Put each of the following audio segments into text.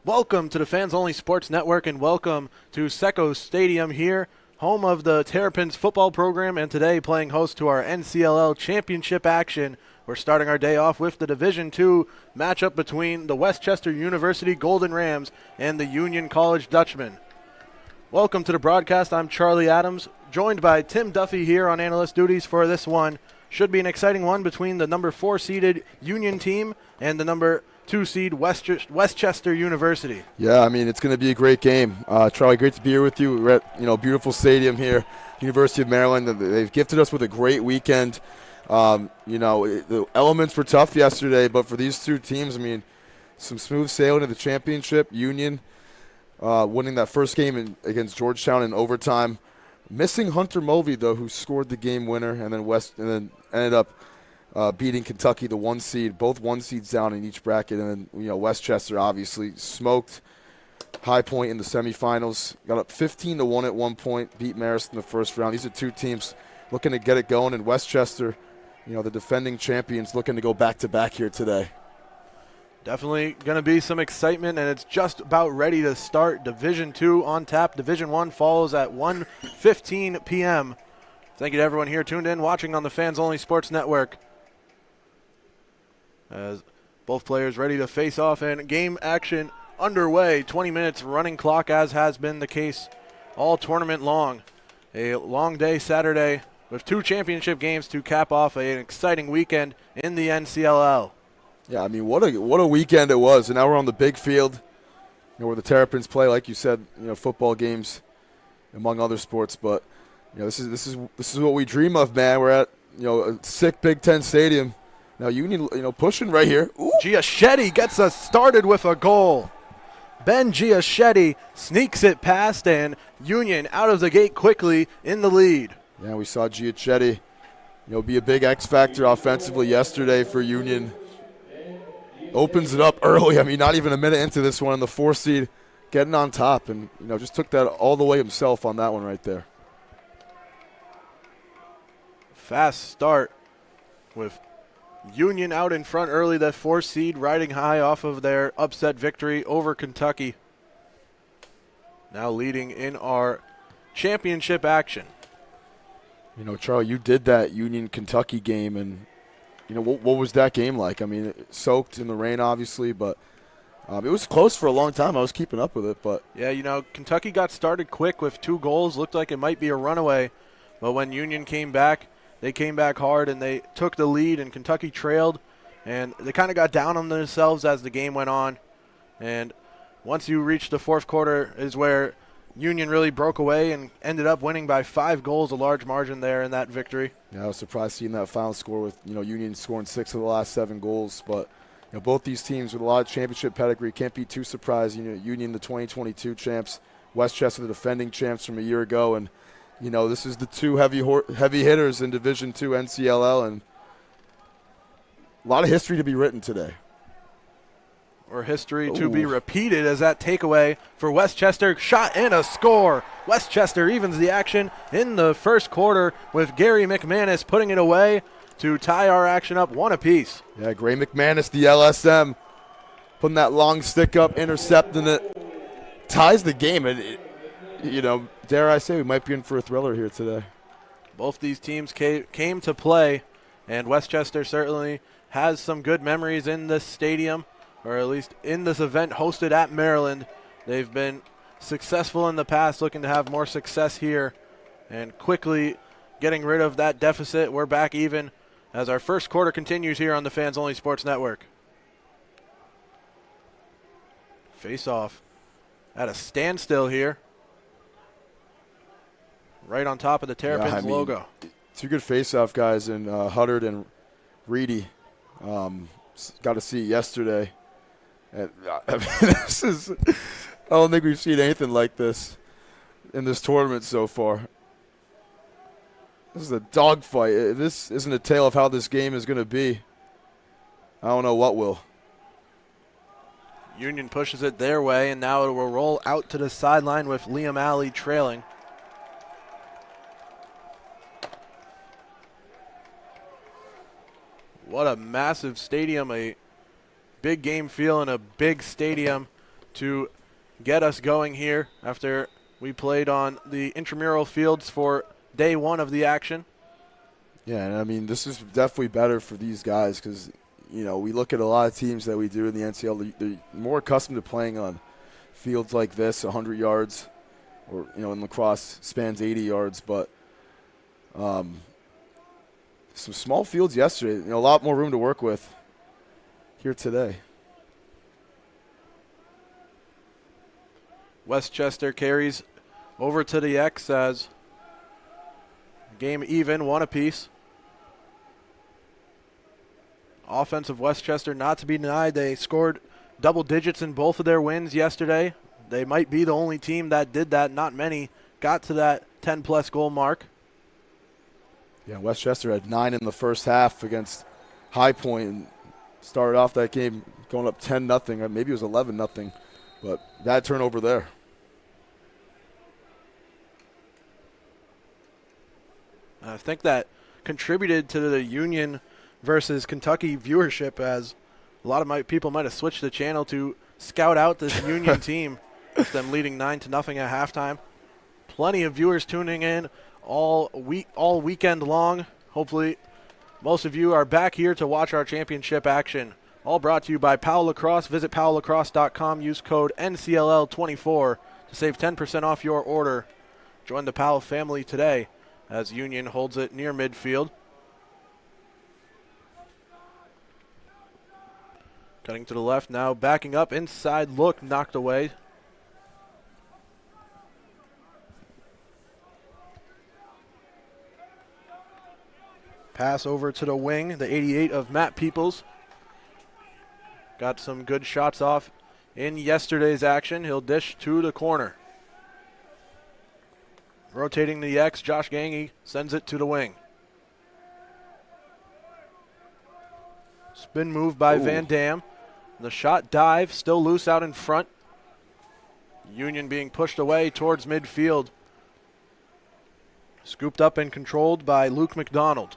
Welcome to the Fans Only Sports Network, and welcome to Secco Stadium here, home of the Terrapins football program, and today playing host to our NCLL championship action We're starting our day off with the Division II matchup between the Westchester University Golden Rams and the Union College Dutchmen. Welcome to the broadcast. I'm Charlie Adams, joined by Tim Duffy here on analyst duties for this one. Should be an exciting one between the number 4 seeded Union team and the number 2 seed Westchester University. Yeah, I mean, it's going to be a great game. Charlie, great to be here with you. We're at beautiful stadium here, University of Maryland. They've gifted us with a great weekend. The elements were tough yesterday, but for these two teams, I mean, some smooth sailing to the championship. Union winning that first game against Georgetown in overtime. Missing Hunter Mulvey, though, who scored the game winner, and then ended up beating Kentucky, the 1 seed, both 1 seeds down in each bracket. And then, Westchester obviously smoked High Point in the semifinals, got up 15-1 at one point, beat Marist in the first round. These are two teams looking to get it going, and Westchester, the defending champions, looking to go back-to-back here today. Definitely going to be some excitement, and it's just about ready to start. Division II on tap. Division I follows at 1:15 p.m. Thank you to everyone here tuned in, watching on the Fans Only Sports Network. As both players ready to face off and game action underway. 20 minutes running clock, as has been the case all tournament long. A long day Saturday with 2 championship games to cap off an exciting weekend in the NCLL. Yeah, I mean, what a weekend it was. And now we're on the big field, where the Terrapins play, like you said, football games, among other sports. But this is what we dream of, man. We're at a sick Big Ten stadium. Now Union, pushing right here. Ooh. Giaschetti gets us started with a goal. Ben Giaschetti sneaks it past, and Union out of the gate quickly in the lead. Yeah, we saw Giaschetti, be a big X factor offensively yesterday for Union. Opens it up early. I mean, not even a minute into this one, the 4 seed getting on top, and just took that all the way himself on that one right there. Fast start with Union out in front early. That 4 seed riding high off of their upset victory over Kentucky. Now leading in our championship action. Charlie, you did that Union-Kentucky game, and what was that game like? I mean, it soaked in the rain, obviously, but it was close for a long time. I was keeping up with it, but yeah, Kentucky got started quick with 2 goals. Looked like it might be a runaway, but when Union came back, they came back hard and they took the lead, and Kentucky trailed, and they kind of got down on themselves as the game went on. And once you reach the 4th quarter is where Union really broke away and ended up winning by 5 goals, a large margin there in that victory. Yeah, I was surprised seeing that final score with, Union scoring 6 of the last 7 goals. But, both these teams with a lot of championship pedigree, can't be too surprised. Union, the 2022 champs, Westchester, the defending champs from a year ago. And, this is the 2 heavy hitters in Division II NCLL. And a lot of history to be written today. Or history to be repeated, as that takeaway for Westchester. Shot and a score. Westchester evens the action in the first quarter with Gary McManus putting it away to tie our action up 1 apiece. Yeah, Gray McManus, the LSM, putting that long stick up, intercepting it, ties the game. And dare I say, we might be in for a thriller here today. Both these teams came to play, and Westchester certainly has some good memories in this stadium, or at least in this event hosted at Maryland. They've been successful in the past, looking to have more success here and quickly getting rid of that deficit. We're back even as our first quarter continues here on the Fans Only Sports Network. Face off at a standstill here, right on top of the Terrapins logo. 2 good face-off guys in Huddard and Reedy. Got to see it yesterday. And I don't think we've seen anything like this in this tournament so far. This is a dogfight. If this isn't a tale of how this game is going to be, I don't know what will. Union pushes it their way, and now it will roll out to the sideline with Liam Alley trailing. What a massive stadium, a big game feel in a big stadium to get us going here after we played on the intramural fields for day 1 of the action. Yeah, and I mean, this is definitely better for these guys because, we look at a lot of teams that we do in the NCLL, they're more accustomed to playing on fields like this, 100 yards, or, in lacrosse spans 80 yards, but some small fields yesterday, a lot more room to work with here today. Westchester carries over to the X as game even, 1 apiece. Offense of Westchester not to be denied. They scored double digits in both of their wins yesterday. They might be the only team that did that. Not many got to that 10-plus goal mark. Yeah, Westchester had 9 in the first half against High Point and started off that game going up 10-0. Maybe it was 11-0, but bad turnover there. I think that contributed to the Union versus Kentucky viewership, as a lot of people might have switched the channel to scout out this Union team, with them leading 9-0 at halftime. Plenty of viewers tuning in all weekend long. Hopefully, most of you are back here to watch our championship action. All brought to you by Powell Lacrosse. Visit powelllacrosse.com. Use code NCLL24 to save 10% off your order. Join the Powell family today as Union holds it near midfield. Cutting to the left now, backing up, inside look, knocked away. Pass over to the wing, the 88 of Matt Peoples. Got some good shots off in yesterday's action. He'll dish to the corner. Rotating the X, Josh Gangy sends it to the wing. Spin move by Van Dam. The shot dive, still loose out in front. Union being pushed away towards midfield. Scooped up and controlled by Luke McDonald.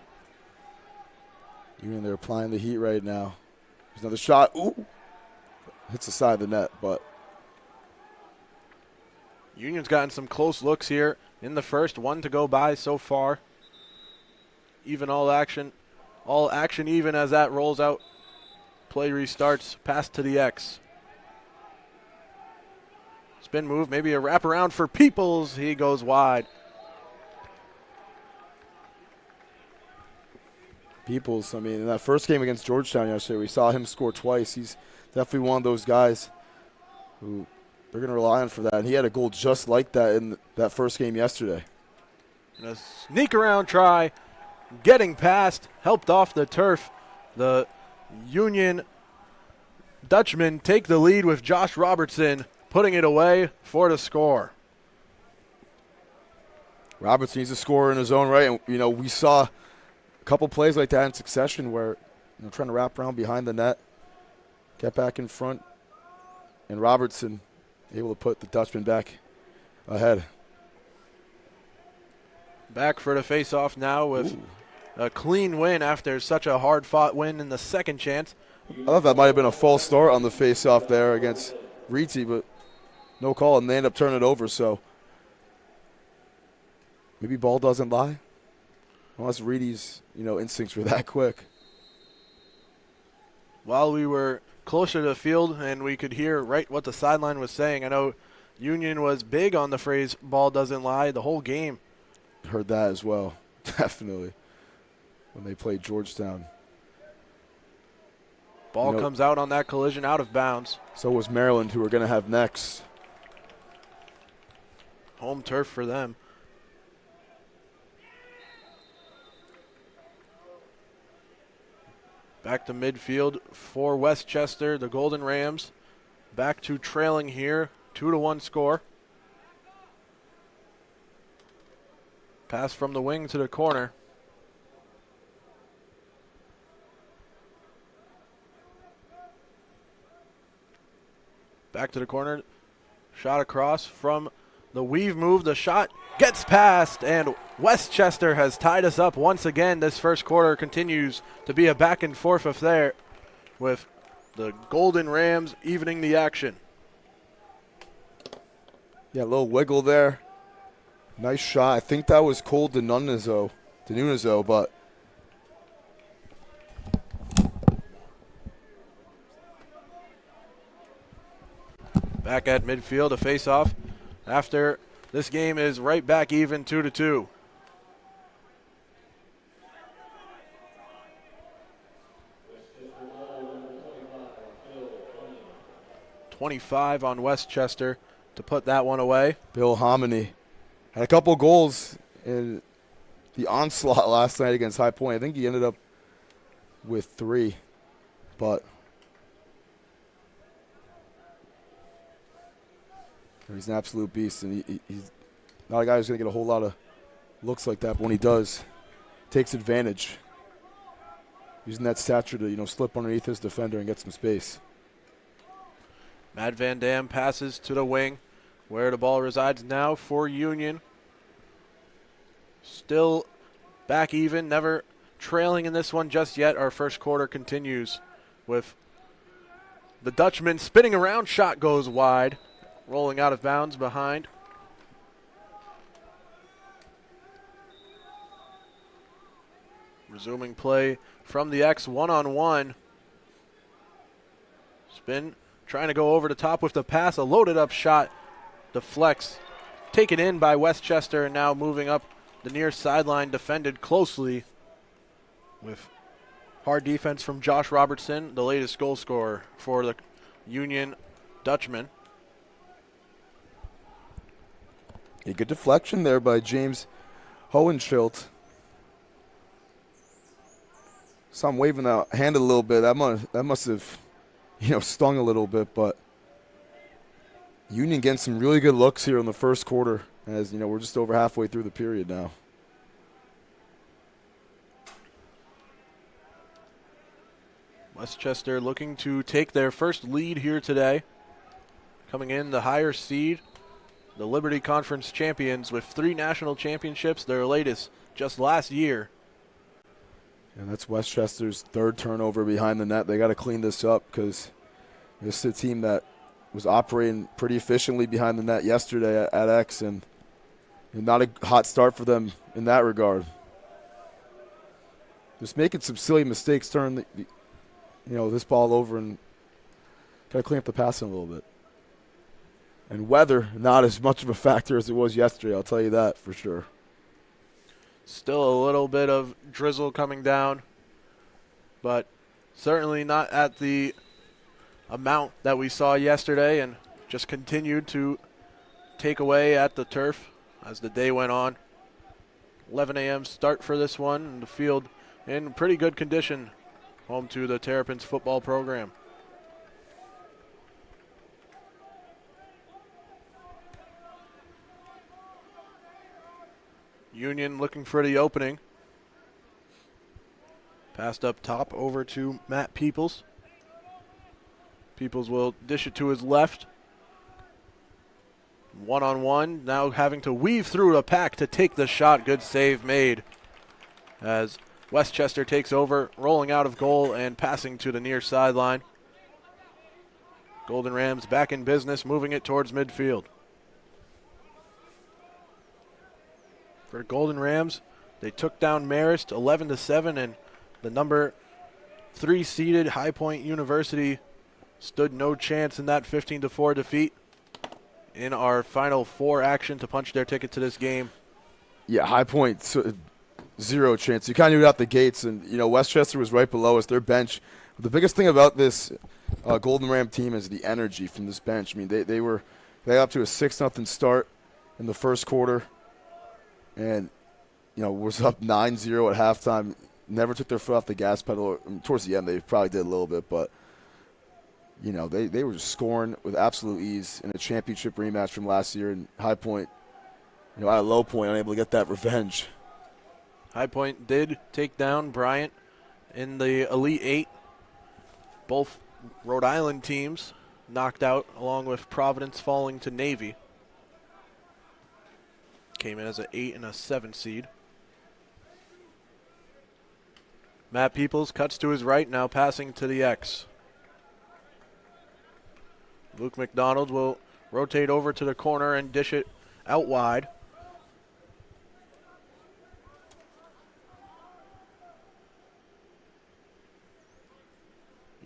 Union, they're applying the heat right now. There's another shot. Ooh. Hits the side of the net, but Union's gotten some close looks here in the first. 1 to go by so far. Even all action even as that rolls out. Play restarts, pass to the X. Spin move, maybe a wraparound for Peoples. He goes wide. Peoples, I mean, in that first game against Georgetown yesterday, we saw him score twice. He's definitely one of those guys who they're going to rely on for that. And he had a goal just like that in that first game yesterday. And a sneak around try, getting past, helped off the turf. The Union Dutchmen take the lead with Josh Robertson putting it away for the score. Robertson, he's a scorer in his own right. And, we saw a couple plays like that in succession where, trying to wrap around behind the net, get back in front, and Robertson able to put the Dutchman back ahead. Back for the face-off now with a clean win after such a hard-fought win in the second chance. I thought that might have been a false start on the face-off there against Riti, but no call, and they end up turning it over, so maybe ball doesn't lie. Unless Riti's, instincts were that quick. While we were closer to the field and we could hear right what the sideline was saying, I know Union was big on the phrase ball doesn't lie the whole game. Heard that as well, definitely, when they played Georgetown. Ball comes out on that collision, out of bounds. So was Maryland, who we're going to have next. Home turf for them. Back to midfield for Westchester, the Golden Rams. Back to trailing here, 2-1 score. Pass from the wing to the corner. Back to the corner. Shot across from the weave move. The shot gets past, and Westchester has tied us up once again. This first quarter continues to be a back and forth affair with the Golden Rams evening the action. Yeah, a little wiggle there. Nice shot. I think that was Cole Denunazo, but back at midfield to face off after this game is right back even 2-2. .25 on Westchester to put that one away. Bill Hominy had a couple goals in the onslaught last night against High Point. I think he ended up with 3, but he's an absolute beast, and he's not a guy who's going to get a whole lot of looks like that, but when he does, takes advantage, using that stature to slip underneath his defender and get some space. Matt Van Dam passes to the wing, where the ball resides now for Union. Still back even, never trailing in this one just yet. Our first quarter continues with the Dutchman spinning around, shot goes wide, rolling out of bounds behind. Resuming play from the X, one-on-one. Spin, trying to go over the top with the pass, a loaded up shot, deflects, taken in by Westchester, and now moving up the near sideline, defended closely with hard defense from Josh Robertson, the latest goal scorer for the Union Dutchman. A good deflection there by James Hohenschild. Saw him waving that hand a little bit. That must have, stung a little bit. But Union getting some really good looks here in the first quarter. As we're just over halfway through the period now. Westchester looking to take their first lead here today. Coming in the higher seed, the Liberty Conference champions with 3 national championships, their latest just last year. And that's Westchester's 3rd turnover behind the net. They got to clean this up because this is a team that was operating pretty efficiently behind the net yesterday at X, and not a hot start for them in that regard. Just making some silly mistakes, turn this ball over, and got to clean up the passing a little bit. And weather, not as much of a factor as it was yesterday, I'll tell you that for sure. Still a little bit of drizzle coming down, but certainly not at the amount that we saw yesterday, and just continued to take away at the turf as the day went on. 11 a.m. start for this one, and the field in pretty good condition, home to the Terrapins football program. Union looking for the opening. Passed up top over to Matt Peoples. Peoples will dish it to his left. One-on-one, now having to weave through a pack to take the shot. Good save made as Westchester takes over, rolling out of goal and passing to the near sideline. Golden Rams back in business, moving it towards midfield. For Golden Rams, they took down Marist 11-7, and the number 3 seeded High Point University stood no chance in that 15-4 defeat in our Final Four action to punch their ticket to this game. Yeah, High Point, 0 chance. You kind of knew it out the gates, and Westchester was right below us, their bench. The biggest thing about this Golden Ram team is the energy from this bench. I mean, they got up to a 6-0 start in the first quarter. And, was up 9-0 at halftime. Never took their foot off the gas pedal. I mean, towards the end, they probably did a little bit. But, they were just scoring with absolute ease in a championship rematch from last year. And High Point, at a low point, unable to get that revenge. High Point did take down Bryant in the Elite 8. Both Rhode Island teams knocked out, along with Providence falling to Navy. Came in as an 8 and a 7 seed. Matt Peoples cuts to his right, now passing to the X. Luke McDonald will rotate over to the corner and dish it out wide.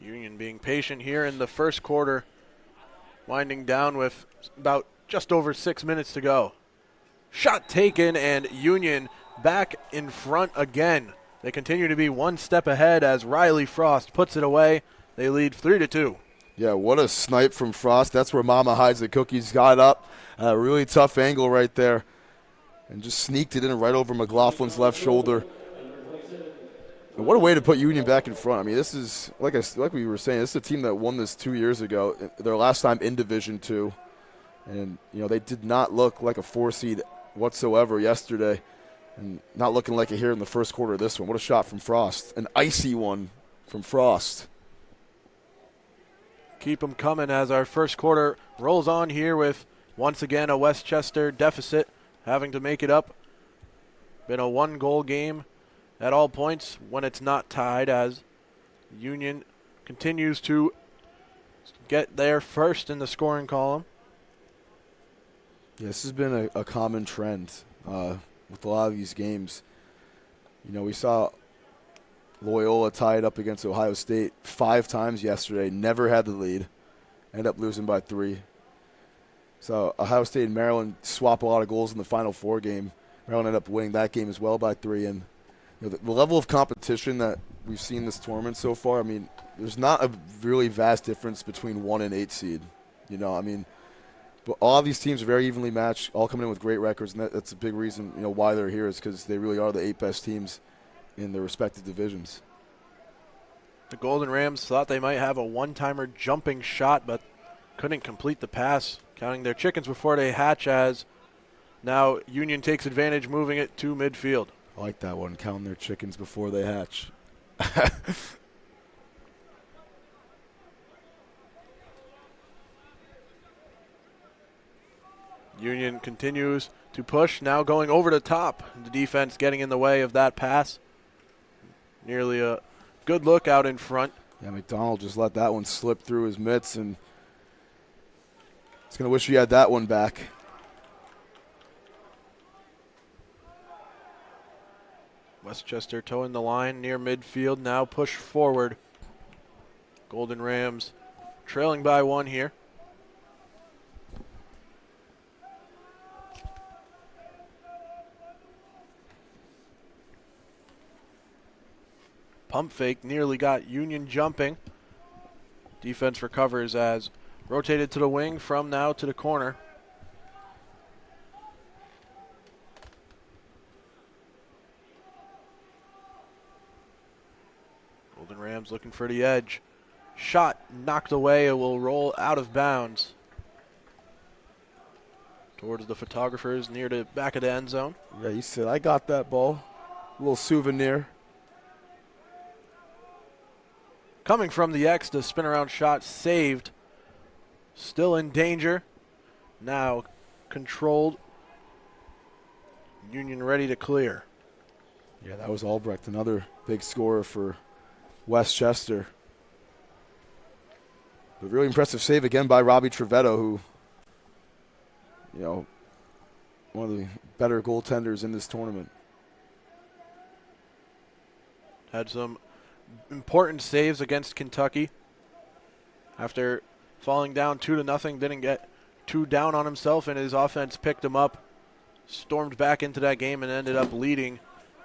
Union being patient here in the first quarter. winding down with about just over 6 minutes to go. Shot taken, and Union back in front again. They continue to be one step ahead as Riley Frost puts it away. They lead 3-2. Yeah, what a snipe from Frost. That's where Mama hides the cookies. Got up. A really tough angle right there. And just sneaked it in right over McLaughlin's left shoulder. And what a way to put Union back in front. I mean, this is, like we were saying, this is a team that won this 2 years ago, their last time in Division II. And, they did not look like a 4 seed whatsoever yesterday. And not looking like it here in the first quarter of this one. What a shot from Frost. An icy one from Frost. Keep them coming as our first quarter rolls on here with, once again, a Westchester deficit, having to make it up. Been a 1-goal game at all points when it's not tied, as Union continues to get there first in the scoring column. Yeah, this has been a common trend with a lot of these games. We saw Loyola tie it up against Ohio State 5 times yesterday, never had the lead, ended up losing by 3. So Ohio State and Maryland swap a lot of goals in the Final Four game. Maryland ended up winning that game as well by 3. And the level of competition that we've seen this tournament so far, I mean, there's not a really vast difference between 1 and 8 seed. But all of these teams are very evenly matched, all coming in with great records, and that's a big reason why they're here, is because they really are the 8 best teams in their respective divisions. The Golden Rams thought they might have a one-timer jumping shot, but couldn't complete the pass, counting their chickens before they hatch, as now Union takes advantage, moving it to midfield. I like that one, counting their chickens before they hatch. Union continues to push, now going over the top. The defense getting in the way of that pass. Nearly a good look out in front. Yeah, McDonald just let that one slip through his mitts, and he's going to wish he had that one back. Westchester toeing the line near midfield, now push forward. Golden Rams trailing by 1 here. Pump fake nearly got Union jumping. Defense recovers as rotated to the wing from now to the corner. Golden Rams looking for the edge. Shot knocked away. It will roll out of bounds towards the photographers near the back of the end zone. Yeah, he said, I got that ball. A little souvenir. Coming from the X, the spin around shot saved. Still in danger. Now controlled. Union ready to clear. Yeah, that was Albrecht, another big scorer for Westchester. But really impressive save again by Robbie Trevetto, who, one of the better goaltenders in this tournament. Had some important saves against Kentucky. After falling down 2-0, didn't get too down on himself, and his offense picked him up, stormed back into that game, and ended up leading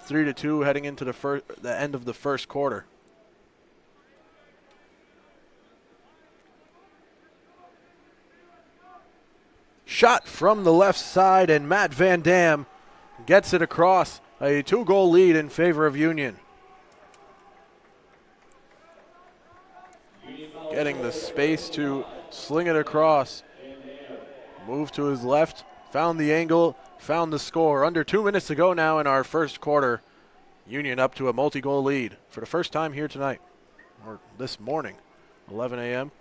3-2 heading into the end of the first quarter. Shot from the left side, and Matt Van Dam gets it across. A 2-goal lead in favor of Union. Getting the space to sling it across. Move to his left, found the angle, found the score. Under 2 minutes to go now in our first quarter. Union up to a multi-goal lead for the first time here tonight, or this morning, 11 a.m.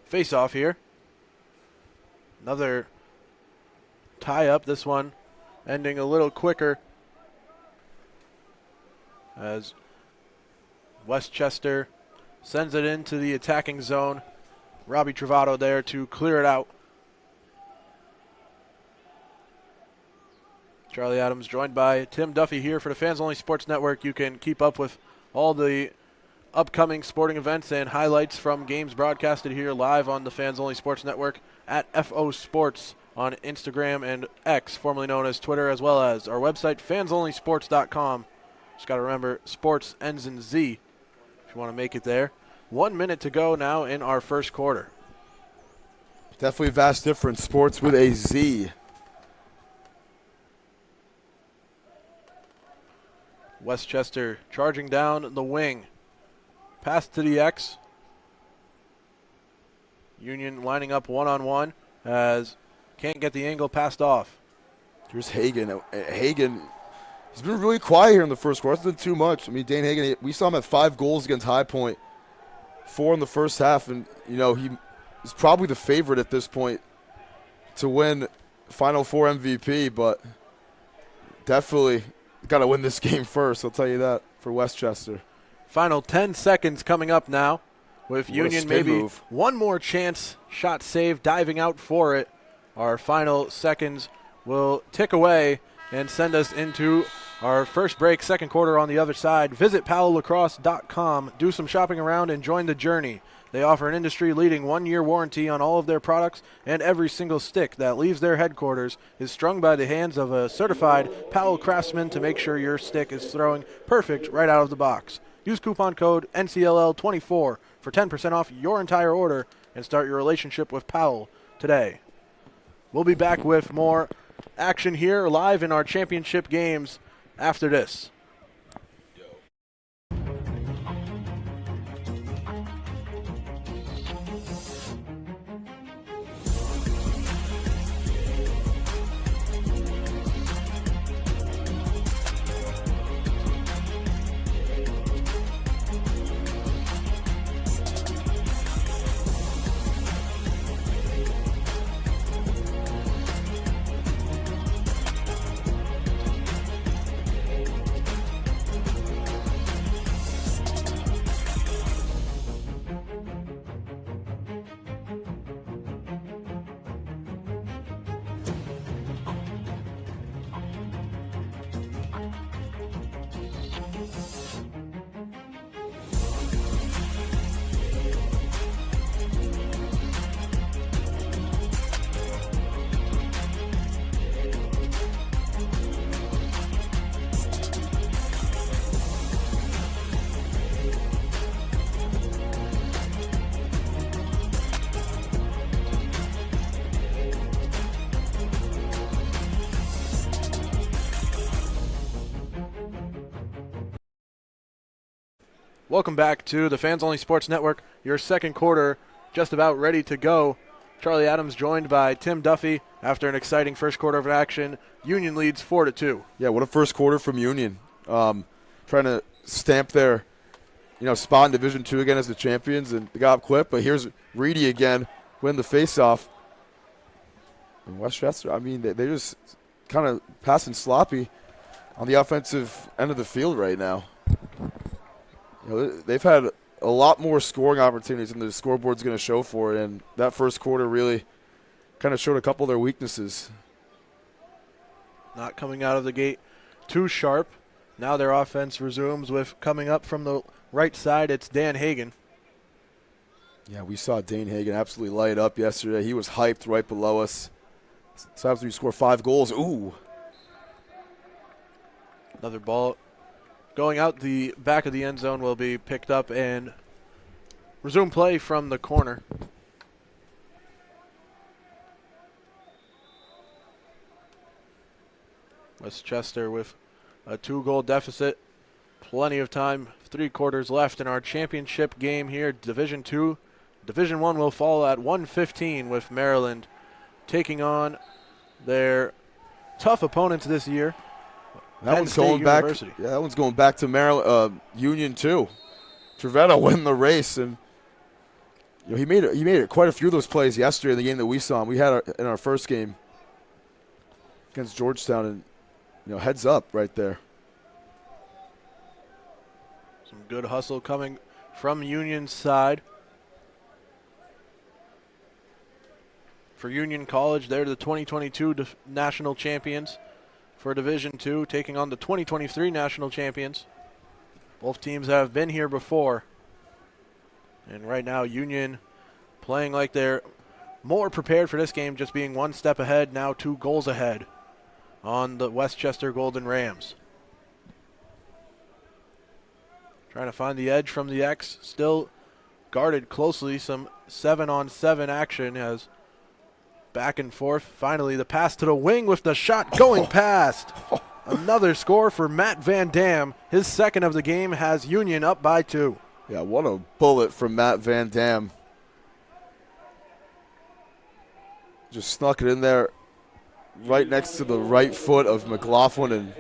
Face off here. Another tie up, this one ending a little quicker as Westchester sends it into the attacking zone. Robbie Travato there to clear it out. Charlie Adams joined by Tim Duffy here for the Fans Only Sports Network. You can keep up with all the upcoming sporting events and highlights from games broadcasted here live on the Fans Only Sports Network at FO Sports on Instagram and X, formerly known as Twitter, as well as our website, fansonlysports.com. Just got to remember, sports ends in Z if you want to make it there. 1 minute to go now in our first quarter. Definitely a vast difference. Sports with a Z. Westchester charging down the wing. Pass to the X. Union lining up one-on-one as can't get the angle passed off. Here's Hagan. Hagan, he's been really quiet here in the first quarter. Hasn't done too much. I mean, Dane Hagan, we saw him at 5 goals against High Point, 4 in the first half, and, you know, he is probably the favorite at this point to win Final Four MVP, but definitely got to win this game first, I'll tell you that, for Westchester. Final 10 seconds coming up now with What a Union spin maybe move. one more chance. Shot saved, diving out for it. Our final seconds will tick away and send us into our first break, second quarter on the other side. Visit PowellLacrosse.com, do some shopping around, and join the journey. They offer an industry-leading 1-year warranty on all of their products, and every single stick that leaves their headquarters is strung by the hands of a certified Powell craftsman to make sure your stick is throwing perfect right out of the box. Use coupon code NCLL24 for 10% off your entire order and start your relationship with Powell today. We'll be back with more action here live in our championship games after this. Welcome back to the Fans Only Sports Network. Your second quarter just about ready to go. Charlie Adams joined by Tim Duffy after an exciting first quarter of action. Union leads 4-2. Yeah, what a first quarter from Union. Trying to stamp their, spot in Division II again as the champions, and they got up quick. But here's Reedy again, win the faceoff. And Westchester, I mean, they're just kind of passing sloppy on the offensive end of the field right now. They've had a lot more scoring opportunities than the scoreboard's going to show for it, and that first quarter really kind of showed a couple of their weaknesses. Not coming out of the gate too sharp. Now their offense resumes with coming up from the right side. It's Dan Hagan. Yeah, we saw Dane Hagan absolutely light up yesterday. He was hyped right below us. So after we score 5 goals, ooh. Another ball going out the back of the end zone will be picked up and resume play from the corner. Westchester with a 2-goal deficit. Plenty of time, 3 quarters left in our championship game here. Division II. Division I will fall at 1:15 with Maryland taking on their tough opponents this year. That one's going back. Yeah, that one's going back to Maryland Union too. Trevetta win the race, and he made it quite a few of those plays yesterday in the game that we saw. We had in our first game against Georgetown, and heads up right there. Some good hustle coming from Union's side. For Union College, they're the 2022 national champions. for Division II, taking on the 2023 national champions. Both teams have been here before. And right now, Union playing like they're more prepared for this game, just being one step ahead, now 2 goals ahead on the Westchester Golden Rams. Trying to find the edge from the X, still guarded closely, some 7-on-7 action as back and forth. Finally, the pass to the wing with the shot going past. Another score for Matt Van Dam. His second of the game has Union up by 2. Yeah, what a bullet from Matt Van Dam. Just snuck it in there right next to the right foot of McLaughlin. And,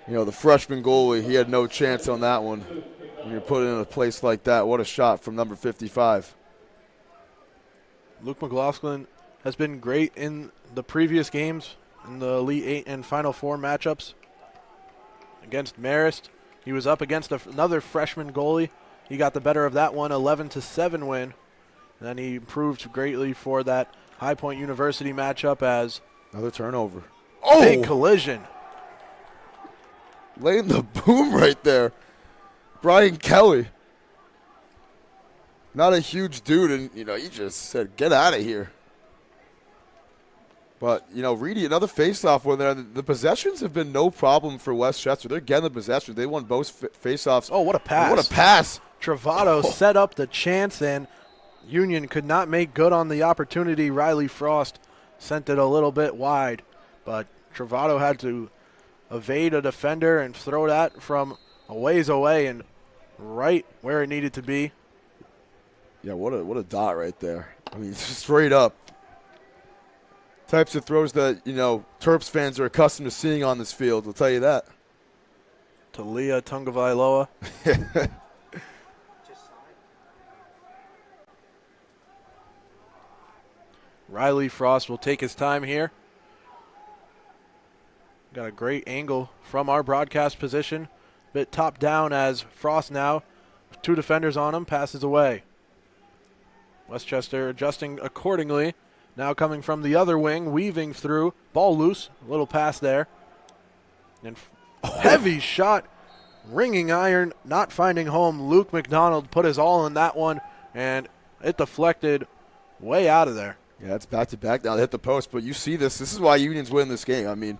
you know, the freshman goalie, he had no chance on that one. When you're put in a place like that, what a shot from number 55. Luke McLaughlin has been great in the previous games in the Elite 8 and Final 4 matchups. Against Marist, he was up against another freshman goalie. He got the better of that one, 11-7 win. And then he improved greatly for that High Point University matchup as another turnover. Big collision. Laying the boom right there. Brian Kelly. Not a huge dude, and, you know, he just said, get out of here. But, you know, Reedy, another face-off one there. The possessions have been no problem for Westchester. They're getting the possession. They won both face-offs. Oh, what a pass. What a pass. Travado set up the chance, and Union could not make good on the opportunity. Riley Frost sent it a little bit wide, but Travado had to evade a defender and throw that from a ways away and right where it needed to be. Yeah, what a dot right there. I mean, straight up. Types of throws that, you know, Terps fans are accustomed to seeing on this field, I'll tell you that. Talia Tungavailoa. Riley Frost will take his time here. Got a great angle from our broadcast position. Bit top down as Frost now, with 2 defenders on him, passes away. Westchester adjusting accordingly. Now coming from the other wing, weaving through. Ball loose, a little pass there. And heavy shot, ringing iron, not finding home. Luke McDonald put his all in that one, and it deflected way out of there. Yeah, it's back-to-back now. They hit the post, but you see this. This is why Union's win this game. I mean,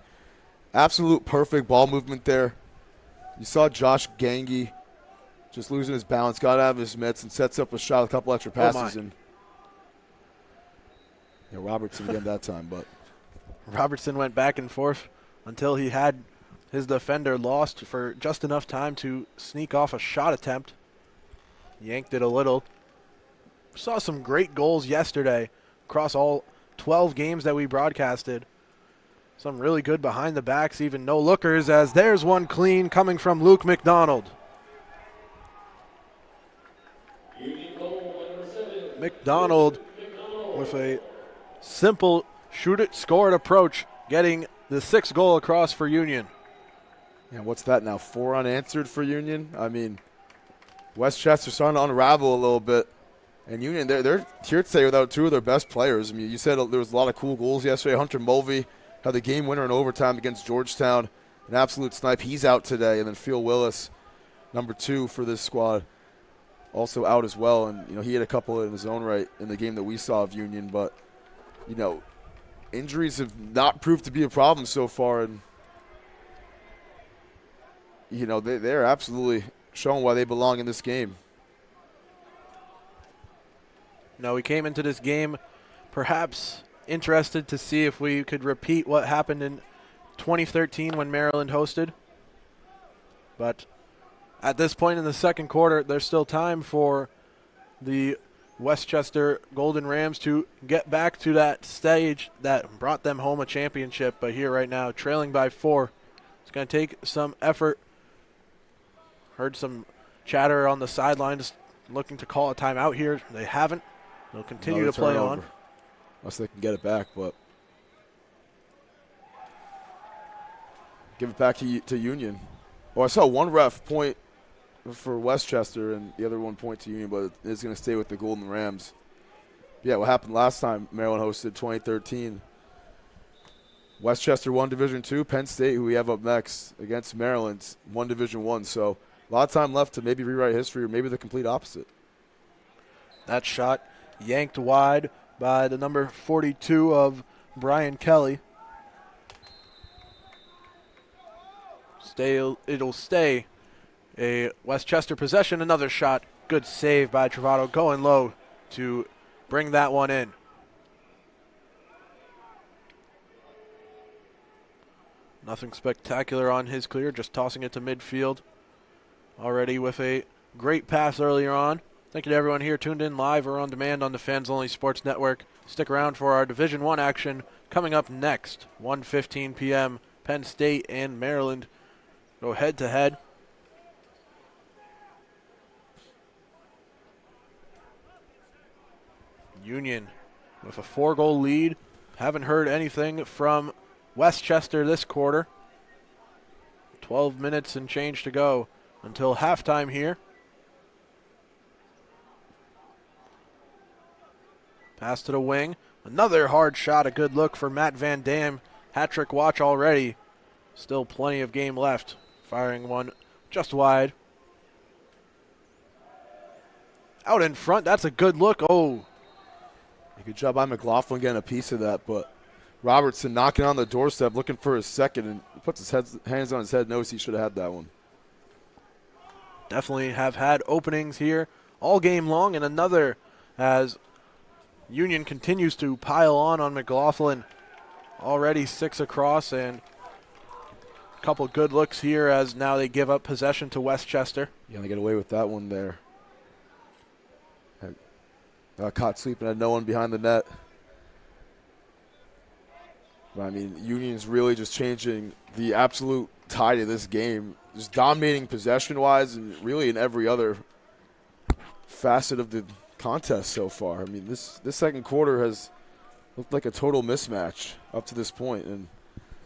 absolute perfect ball movement there. You saw Josh Gangi just losing his balance, got out of his mitts, and sets up a shot, a couple extra passes. And yeah, Robertson again that time. But Robertson went back and forth until he had his defender lost for just enough time to sneak off a shot attempt. Yanked it a little. Saw some great goals yesterday across all 12 games that we broadcasted. Some really good behind the backs, even no lookers, as there's one clean coming from Luke McDonald. McDonald with a simple shoot it, score it approach, getting the 6th goal across for Union. Yeah, what's that now? 4 unanswered for Union? I mean, Westchester's starting to unravel a little bit. And Union, they're here today without 2 of their best players. I mean, you said there was a lot of cool goals yesterday. Hunter Mulvey had the game winner in overtime against Georgetown. An absolute snipe. He's out today. And then Phil Willis, number 2 for this squad, also out as well. And, you know, he had a couple in his own right in the game that we saw of Union. But, you know, injuries have not proved to be a problem so far. And, you know, they're absolutely showing why they belong in this game. No, we came into this game perhaps interested to see if we could repeat what happened in 2013 when Maryland hosted. But at this point in the second quarter, there's still time for the Westchester Golden Rams to get back to that stage that brought them home a championship. But here right now, trailing by 4. It's going to take some effort. Heard some chatter on the sidelines looking to call a timeout here. They haven't. They'll continue to play on. Unless they can get it back, but give it back to Union. Oh, I saw one ref point for Westchester and the other one point to Union, but it's going to stay with the Golden Rams. Yeah, what happened last time Maryland hosted 2013. Westchester won Division II. Penn State, who we have up next against Maryland, won Division I. So a lot of time left to maybe rewrite history or maybe the complete opposite. That shot yanked wide by the number 42 of Brian Kelly. It'll stay a Westchester possession. Another shot. Good save by Travato, going low to bring that one in. Nothing spectacular on his clear, just tossing it to midfield. Already with a great pass earlier on. Thank you to everyone here tuned in live or on demand on the Fans Only Sports Network. Stick around for our Division I action coming up next. 1:15 p.m. Penn State and Maryland go head-to-head. Union with a 4-goal lead. Haven't heard anything from Westchester this quarter. 12 minutes and change to go until halftime here. Pass to the wing. Another hard shot, a good look for Matt Van Dam. Hat-trick watch already. Still plenty of game left. Firing one just wide. Out in front, that's a good look. Oh. Good job by McLaughlin getting a piece of that, but Robertson knocking on the doorstep looking for his second and puts his hands on his head, knows he should have had that one. Definitely have had openings here all game long, and another as Union continues to pile on McLaughlin. Already 6 across, and a couple good looks here as now they give up possession to Westchester. Yeah, they get away with that one there. Caught sleeping, had no one behind the net. But, I mean, Union's really just changing the absolute tide of this game. Just dominating possession-wise and really in every other facet of the contest so far. I mean, this second quarter has looked like a total mismatch up to this point. And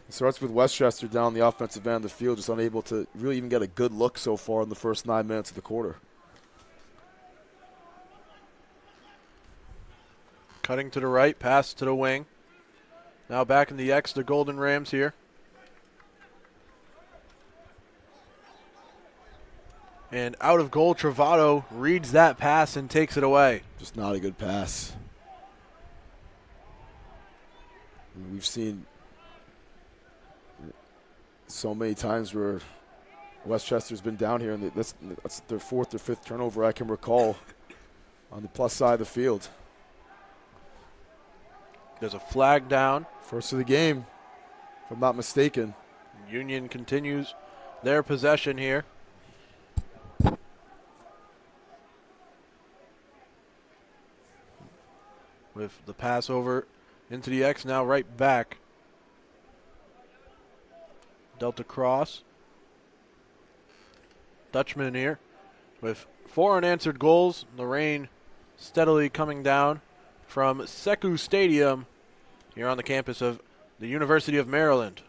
it starts with Westchester down the offensive end of the field, just unable to really even get a good look so far in the first 9 minutes of the quarter. Cutting to the right, pass to the wing. Now back in the X, the Golden Rams here. And out of goal, Travato reads that pass and takes it away. Just not a good pass. We've seen so many times where Westchester's been down here, and that's their 4th or 5th turnover I can recall on the plus side of the field. There's a flag down. First of the game, if I'm not mistaken. Union continues their possession here. With the pass over into the X, now right back. Delta cross. Dutchman here with 4 unanswered goals. The rain steadily coming down from Sekou Stadium here on the campus of the University of Maryland.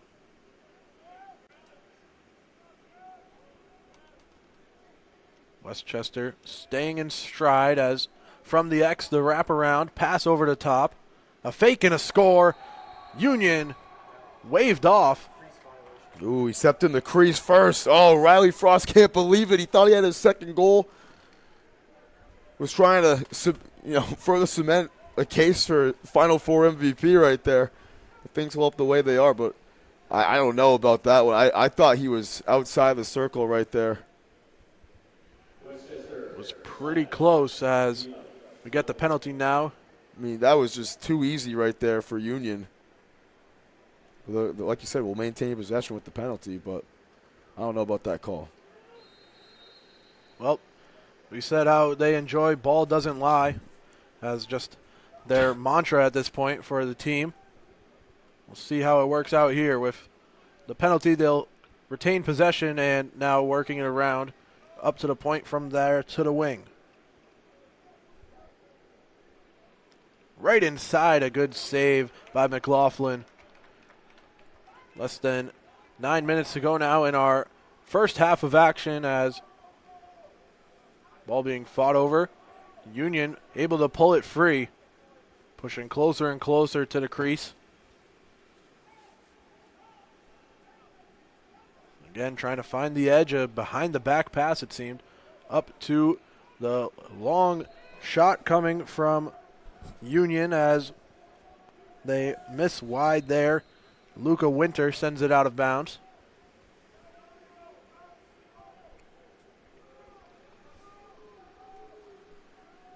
Westchester staying in stride as from the X, the wraparound, pass over the top. A fake and a score. Union waved off. Ooh, he stepped in the crease first. Oh, Riley Frost can't believe it. He thought he had his second goal. Was trying to, further cement a case for Final Four MVP right there. If things hold up the way they are, but I don't know about that one. I thought he was outside the circle right there. It was pretty close as we get the penalty now. I mean, that was just too easy right there for Union. Like you said, we'll maintain possession with the penalty, but I don't know about that call. Well, we said how they enjoy ball doesn't lie as just their mantra at this point for the team. We'll see how it works out here with the penalty. They'll retain possession and now working it around up to the point from there to the wing. Right inside, a good save by McLaughlin. Less than 9 minutes to go now in our first half of action as ball being fought over. Union able to pull it free, pushing closer and closer to the crease. Again, trying to find the edge, behind the back pass, it seemed, up to the long shot coming from Union as they miss wide there. Luca Winter sends it out of bounds.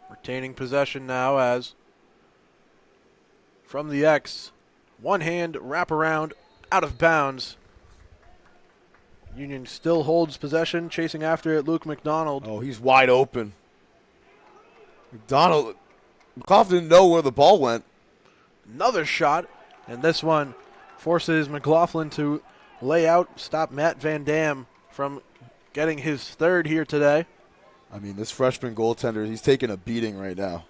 Retaining possession now as from the X, one hand wrap around, out of bounds. Union still holds possession, chasing after it, Luke McDonald. Oh, he's wide open. McCloughan didn't know where the ball went. Another shot, and this one forces McLaughlin to lay out, stop Matt Van Dam from getting his third here today. I mean, this freshman goaltender, he's taking a beating right now.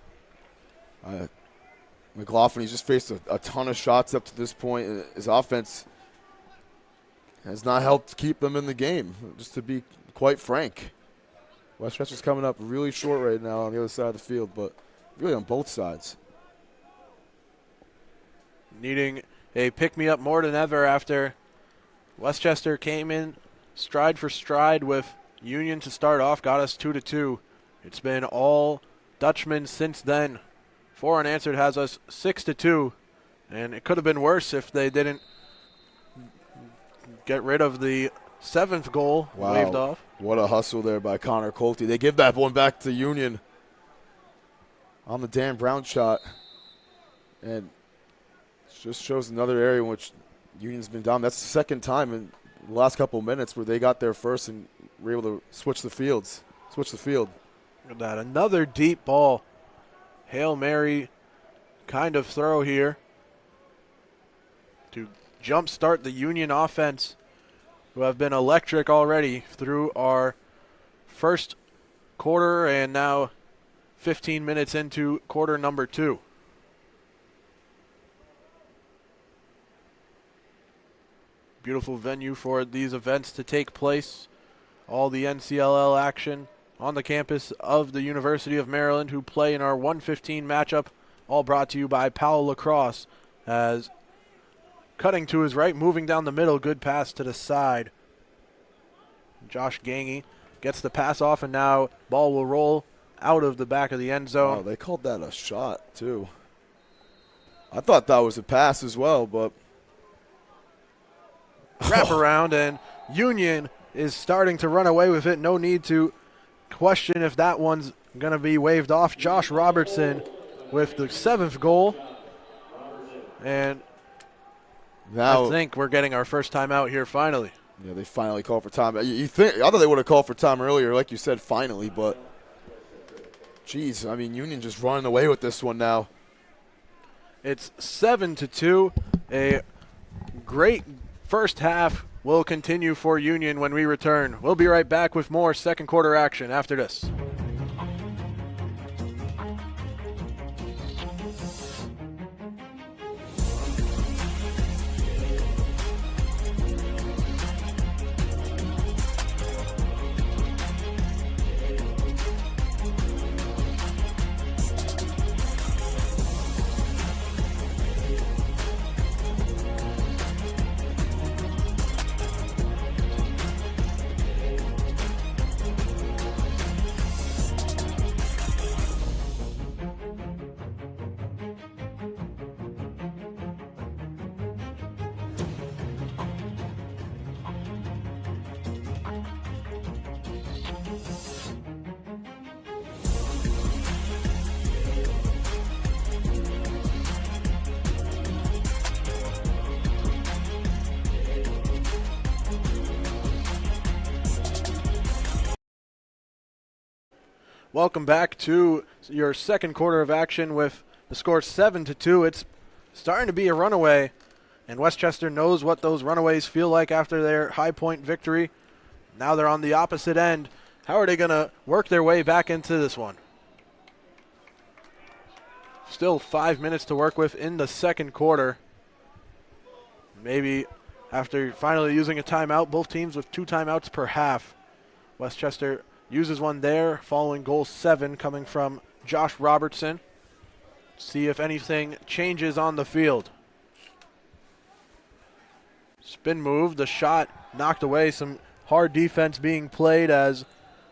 McLaughlin, he's just faced a ton of shots up to this point. And his offense has not helped keep them in the game, just to be quite frank. Westchester's coming up really short right now on the other side of the field, but really on both sides. Needing a pick-me-up more than ever after Westchester came in stride for stride with Union to start off, got us 2-2. It's been all Dutchman since then. 4 unanswered has us 6-2, and it could have been worse if they didn't get rid of the 7th goal waved off. What a hustle there by Connor Colte. They give that one back to Union on the Dan Brown shot, and it just shows another area in which Union's been down. That's the second time in the last couple of minutes where they got there first and were able to switch the field. Look at that, another deep ball. Hail Mary kind of throw here to jumpstart the Union offense, who have been electric already through our first quarter and now 15 minutes into quarter number 2. Beautiful venue for these events to take place. All the NCLL action on the campus of the University of Maryland, who play in our 1:15 matchup, all brought to you by Powell Lacrosse. As cutting to his right, moving down the middle, good pass to the side. Josh Gangy gets the pass off, and now ball will roll out of the back of the end zone. Wow, they called that a shot, too. I thought that was a pass as well, but wrap around, and Union is starting to run away with it. No need to question if that one's going to be waved off. Josh Robertson with the 7th goal. And now I think we're getting our first time out here finally. Yeah, they finally called for time. I thought they would have called for time earlier, like you said, finally, but geez, I mean, Union just running away with this one now. It's 7-2. A great first half will continue for Union when we return. We'll be right back with more second quarter action after this. Welcome back to your second quarter of action with the score 7-2. It's starting to be a runaway, and Westchester knows what those runaways feel like after their High Point victory. Now they're on the opposite end. How are they going to work their way back into this one? Still 5 minutes to work with in the second quarter. Maybe after finally using a timeout, both teams with 2 timeouts per half. Westchester uses one there following goal 7 coming from Josh Robertson. See if anything changes on the field. spin move. The shot knocked away. Some hard defense being played as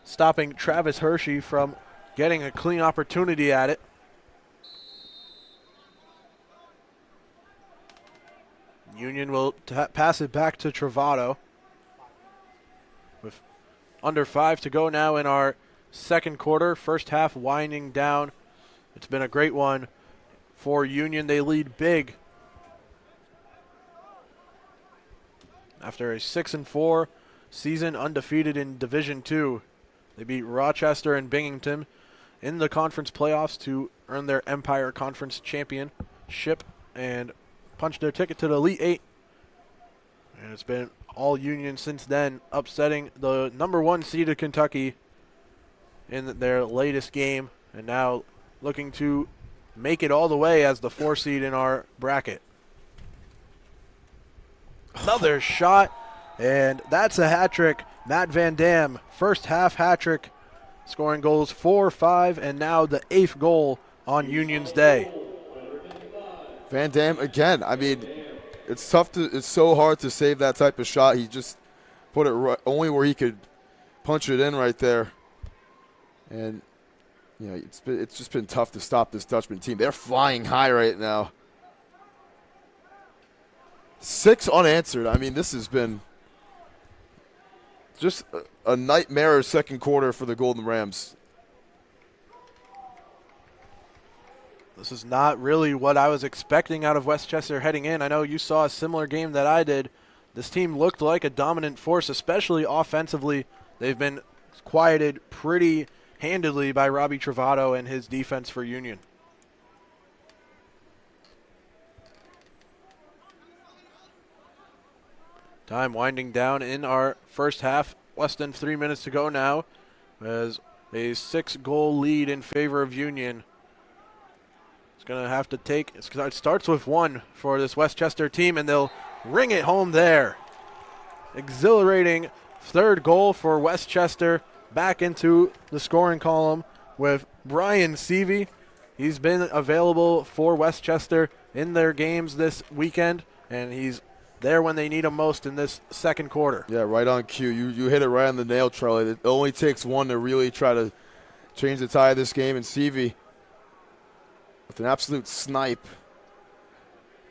stopping Travis Hershey from getting a clean opportunity at it. Union will pass it back to Travato. With under 5 to go now in our second quarter. First half winding down. It's been a great one for Union. They lead big after a 6-4 season, undefeated in Division II. They beat Rochester and Binghamton in the conference playoffs to earn their Empire Conference championship and punch their ticket to the Elite Eight. And it's been all Union since then, upsetting the number 1 seed of Kentucky in their latest game, and now looking to make it all the way as the 4 seed in our bracket. Another shot, and that's a hat trick. Matt Van Dam, first half hat trick, scoring goals 4, 5, and now the 8th goal on Union's day. Van Dam again. I mean, it's so hard to save that type of shot. He just put it right, only where he could punch it in right there. And you know, it's just been tough to stop this Dutchman team. They're flying high right now. 6 unanswered. I mean, this has been just a nightmare second quarter for the Golden Rams. This is not really what I was expecting out of Westchester heading in. I know you saw a similar game that I did. This team looked like a dominant force, especially offensively. They've been quieted pretty handedly by Robbie Travato and his defense for Union. Time winding down in our first half. Less than 3 minutes to go now as a 6-goal lead in favor of Union. It's going to have to take, it starts with 1 for this Westchester team, and they'll ring it home there. Exhilarating 3rd goal for Westchester, back into the scoring column with Brian Seavey. He's been available for Westchester in their games this weekend, and he's there when they need him most in this second quarter. Yeah, right on cue. You hit it right on the nail, Charlie. It only takes 1 to really try to change the tide of this game, and Seavey with an absolute snipe.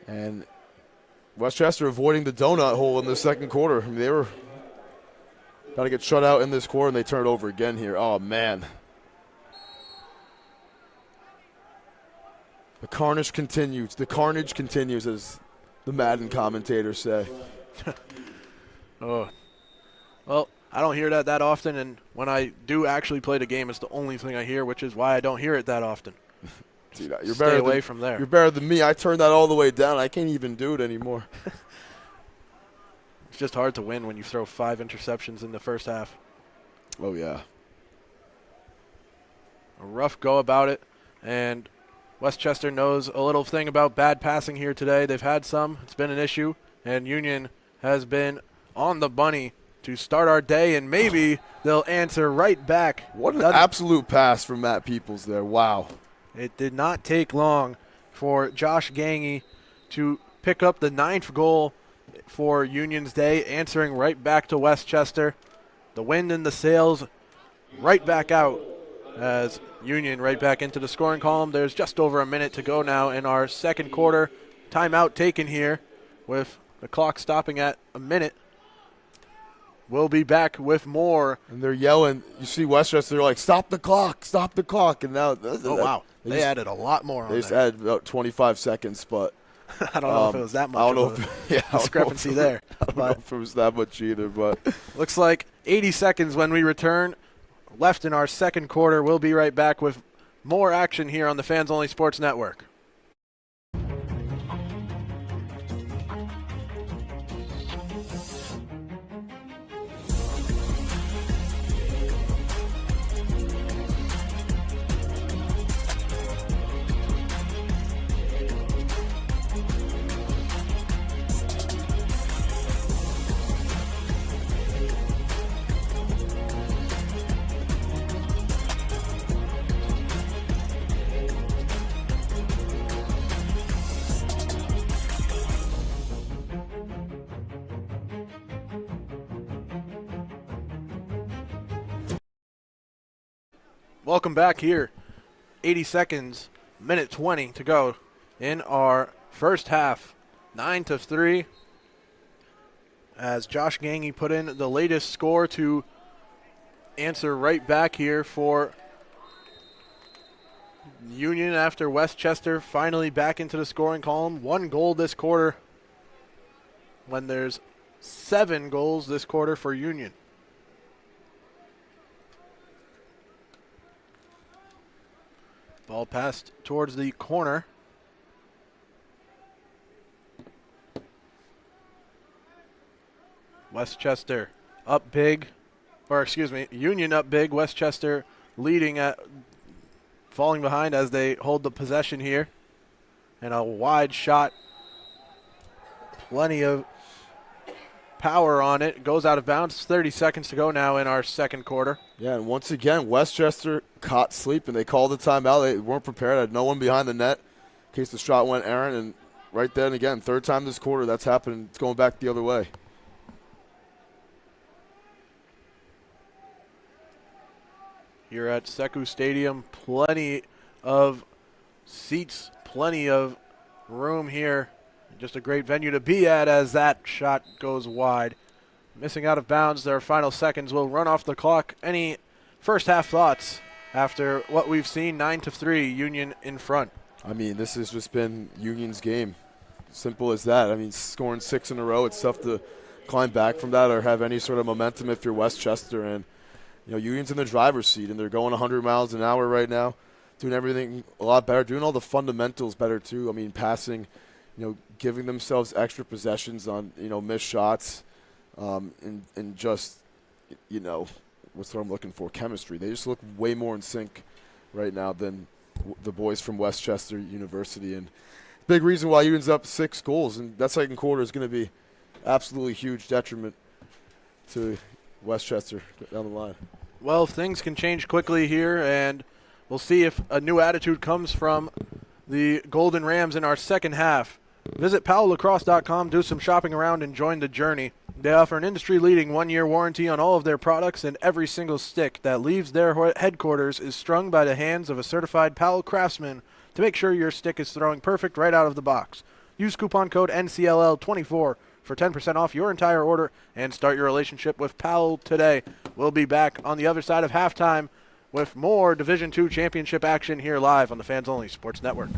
And Westchester avoiding the donut hole in the second quarter. I mean, they were about to get shut out in this quarter, and they turn it over again here. Oh, man. The carnage continues. The carnage continues, as the Madden commentators say. Oh. Well, I don't hear that often, and when I do actually play the game, it's the only thing I hear, which is why I don't hear it that often. Dude, you're Stay away from there. You're better than me. I turned that all the way down. I can't even do it anymore. It's just hard to win when you throw 5 interceptions in the first half. Oh, yeah. A rough go about it, and Westchester knows a little thing about bad passing here today. They've had some. It's been an issue, and Union has been on the bunny to start our day, and maybe they'll answer right back. What an absolute pass from Matt Peoples there. Wow. It did not take long for Josh Gangy to pick up the 9th goal for Union's day, answering right back to Westchester. The wind and the sails right back out as Union right back into the scoring column. There's just over a minute to go now in our second quarter. Timeout taken here with the clock stopping at a minute. We'll be back with more. And they're yelling. You see Westchester, they're like, stop the clock, stop the clock. And now, wow. They added a lot more on They just added about 25 seconds, but I don't know if it was that much of a discrepancy there. I don't know if it was that much either, but looks like 80 seconds when we return. Left in our second quarter. We'll be right back with more action here on the Fans Only Sports Network. Welcome back here. 80 seconds, minute 20 to go in our first half. 9-3. As Josh Gangy put in the latest score to answer right back here for Union after Westchester finally back into the scoring column. 1 goal this quarter when there's 7 goals this quarter for Union. Ball passed towards the corner. Westchester up big, Union up big. Westchester leading at falling behind as they hold the possession here. And a wide shot. Plenty of power on it. Goes out of bounds. 30 seconds to go now in our second quarter. Yeah, and once again, Westchester caught sleeping. They called the timeout. They weren't prepared. Had no one behind the net in case the shot went errant. And right then again, third time this quarter, that's happening. It's going back the other way. Here at Sekou Stadium, plenty of seats, plenty of room here. Just a great venue to be at as that shot goes wide. Missing out of bounds, their final seconds will run off the clock. Any first half thoughts after what we've seen? 9-3, Union in front. I mean, this has just been Union's game. Simple as that. I mean, scoring 6 in a row, it's tough to climb back from that or have any sort of momentum if you're Westchester. And, you know, Union's in the driver's seat, and they're going 100 miles an hour right now, doing everything a lot better, doing all the fundamentals better too. I mean, passing, you know, giving themselves extra possessions on, you know, missed shots, and just, you know, what's what I'm looking for, chemistry. They just look way more in sync right now than the boys from Westchester University. And big reason why Union's up 6 goals, and that second quarter is going to be absolutely huge detriment to Westchester down the line. Well, things can change quickly here, and we'll see if a new attitude comes from the Golden Rams in our second half. Visit PowellLacrosse.com, do some shopping around, and join the journey. They offer an industry-leading 1-year warranty on all of their products, and every single stick that leaves their headquarters is strung by the hands of a certified Powell craftsman to make sure your stick is throwing perfect right out of the box. Use coupon code NCLL24 for 10% off your entire order and start your relationship with Powell today. We'll be back on the other side of halftime with more Division II championship action here live on the Fans Only Sports Network.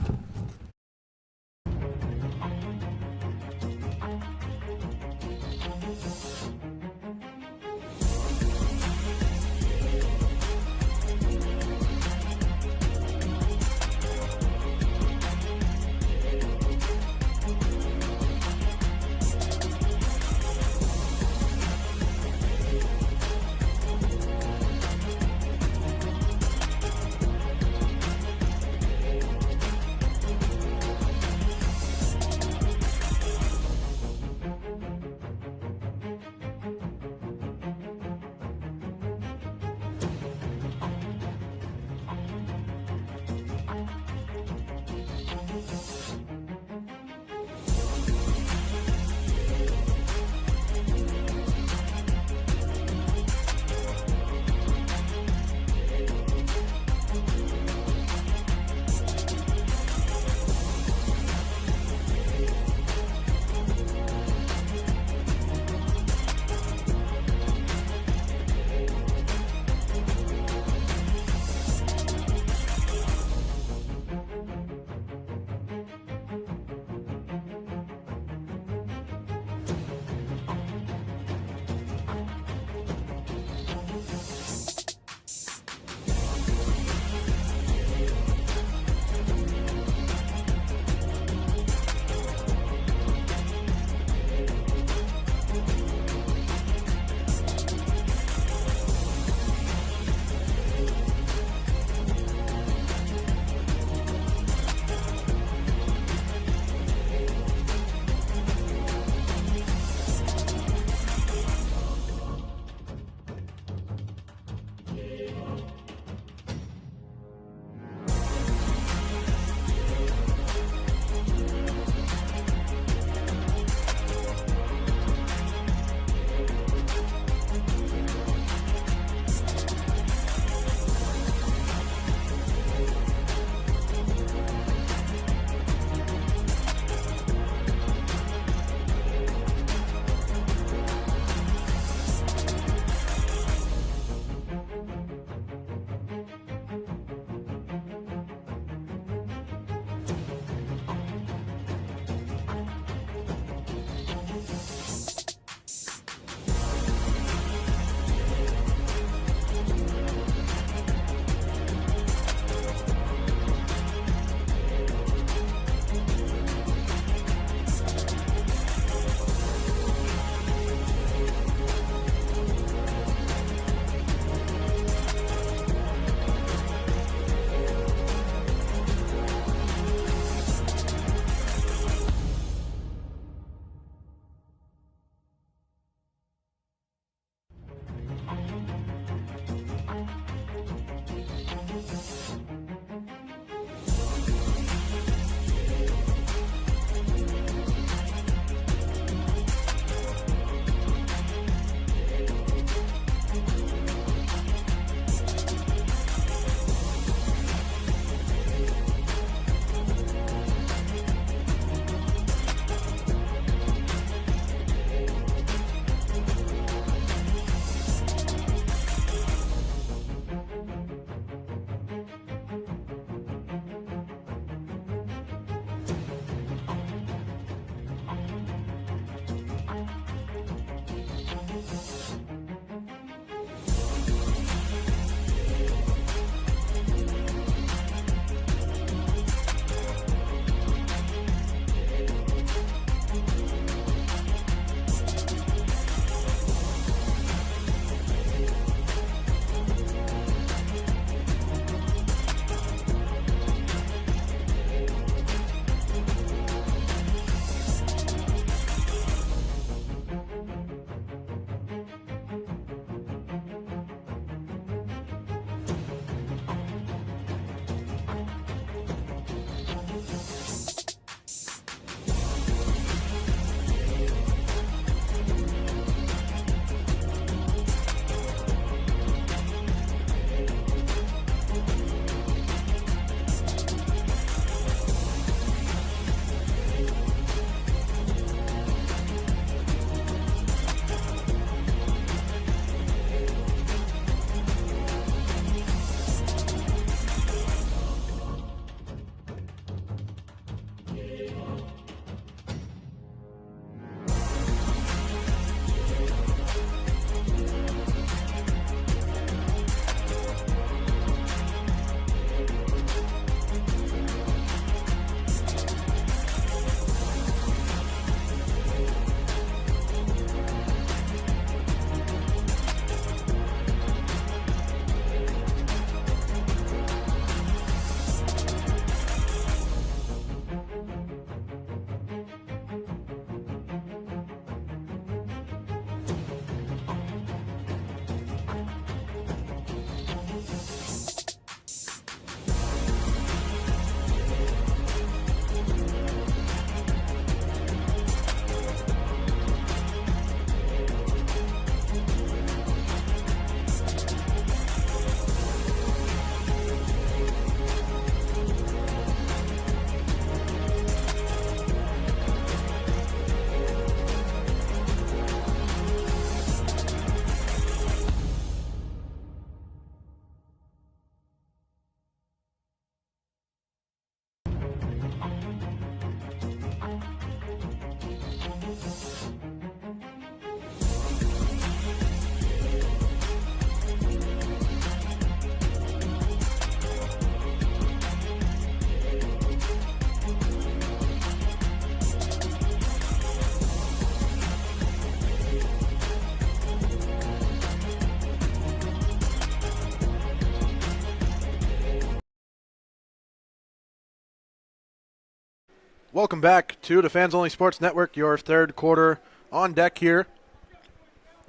Welcome back to the Fans Only Sports Network, your third quarter on deck here.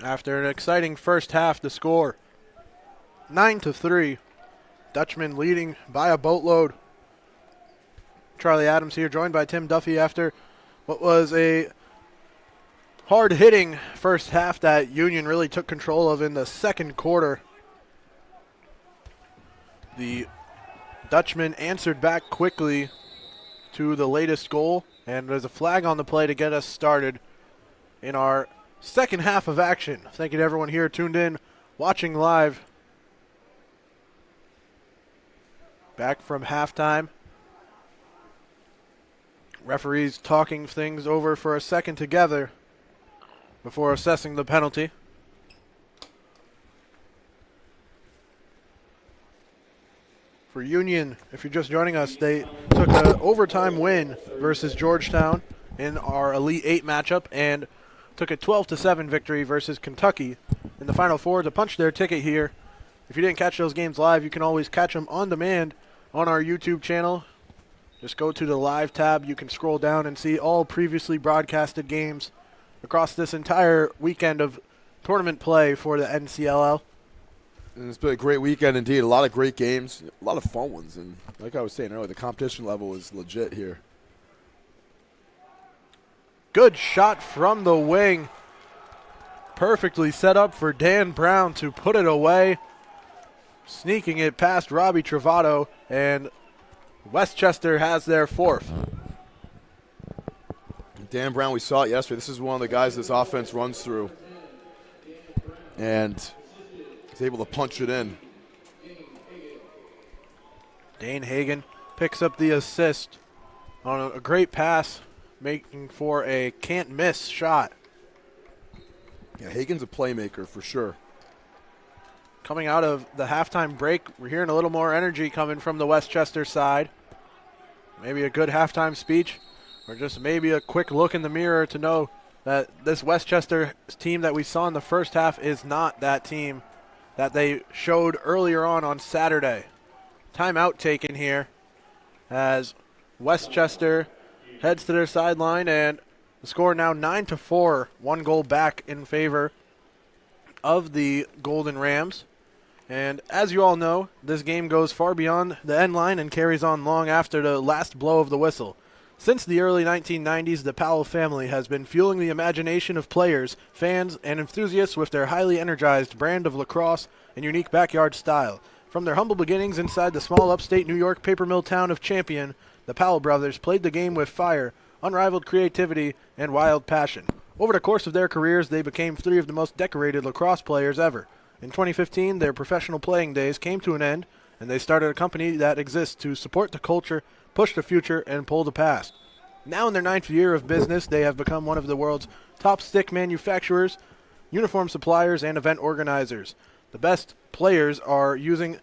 After an exciting first half, the score 9-3. Dutchman leading by a boatload. Charlie Adams here, joined by Tim Duffy after what was a hard-hitting first half that Union really took control of in the second quarter. The Dutchman answered back quickly to the latest goal, and there's a flag on the play to get us started in our second half of action. Thank you to everyone here tuned in, watching live. Back from halftime. Referees talking things over for a second together before assessing the penalty. For Union, if you're just joining us, they took an overtime win versus Georgetown in our Elite 8 matchup and took a 12-7 victory versus Kentucky in the Final Four to punch their ticket here. If you didn't catch those games live, you can always catch them on demand on our YouTube channel. Just go to the live tab. You can scroll down and see all previously broadcasted games across this entire weekend of tournament play for the NCLL. And it's been a great weekend indeed. A lot of great games, a lot of fun ones. And like I was saying earlier, the competition level is legit here. Good shot from the wing. Perfectly set up for Dan Brown to put it away. Sneaking it past Robbie Travato, and Westchester has their fourth. Dan Brown, we saw it yesterday. This is one of the guys this offense runs through. And he's able to punch it in. Dane Hagan picks up the assist on a great pass, making for a can't-miss shot. Yeah, Hagan's a playmaker for sure. Coming out of the halftime break, we're hearing a little more energy coming from the Westchester side. Maybe a good halftime speech, or just maybe a quick look in the mirror to know that this Westchester team that we saw in the first half is not that team that they showed earlier on Saturday. Timeout taken here as Westchester heads to their sideline, and the score now 9-4, one goal back in favor of the Golden Rams. And as you all know, this game goes far beyond the end line and carries on long after the last blow of the whistle. Since the early 1990s, the Powell family has been fueling the imagination of players, fans, and enthusiasts with their highly energized brand of lacrosse and unique backyard style. From their humble beginnings inside the small upstate New York paper mill town of Champion, the Powell brothers played the game with fire, unrivaled creativity, and wild passion. Over the course of their careers, they became three of the most decorated lacrosse players ever. In 2015, their professional playing days came to an end, and they started a company that exists to support the culture, push the future, and pull the past. Now in their 9th year of business, they have become one of the world's top stick manufacturers, uniform suppliers, and event organizers. The best players are using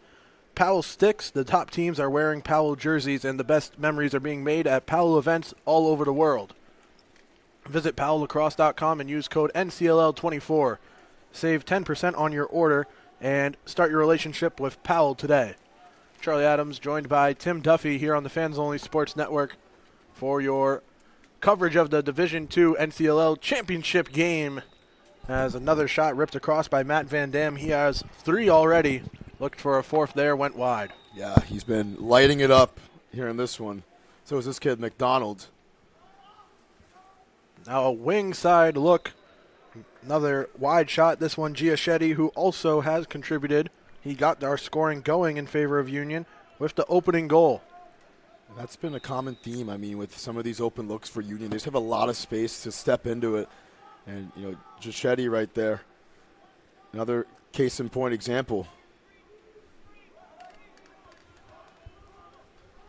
Powell sticks, the top teams are wearing Powell jerseys, and the best memories are being made at Powell events all over the world. Visit PowellLacrosse.com and use code NCLL24. Save 10% on your order and start your relationship with Powell today. Charlie Adams joined by Tim Duffy here on the Fans Only Sports Network for your coverage of the Division II NCLL championship game. As another shot ripped across by Matt Van Dam. He has 3 already. Looked for a 4th there, went wide. Yeah, he's been lighting it up here in this one. So is this kid McDonald. Now a wing side look. Another wide shot. This one Giachetti, who also has contributed. He got our scoring going in favor of Union with the opening goal. That's been a common theme, I mean, with some of these open looks for Union. They just have a lot of space to step into it. And, you know, Giachetti right there. Another case in point example.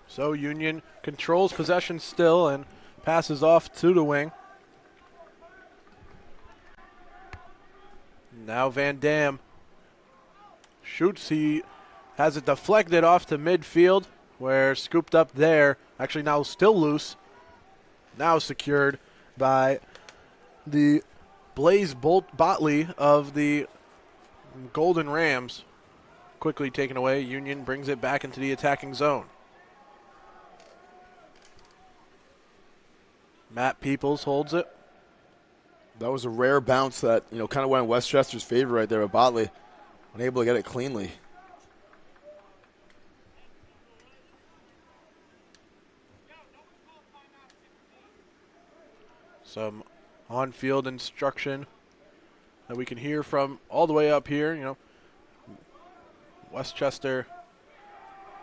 So Union controls possession still and passes off to the wing. Now Van Dam shoots. He has it deflected off to midfield, where scooped up there. Actually now still loose. Now secured by the Blaze Botley of the Golden Rams. Quickly taken away. Union brings it back into the attacking zone. Matt Peoples holds it. That was a rare bounce that, kind of went in Westchester's favor right there with Botley. Unable to get it cleanly. Some on-field instruction that we can hear from all the way up here. Westchester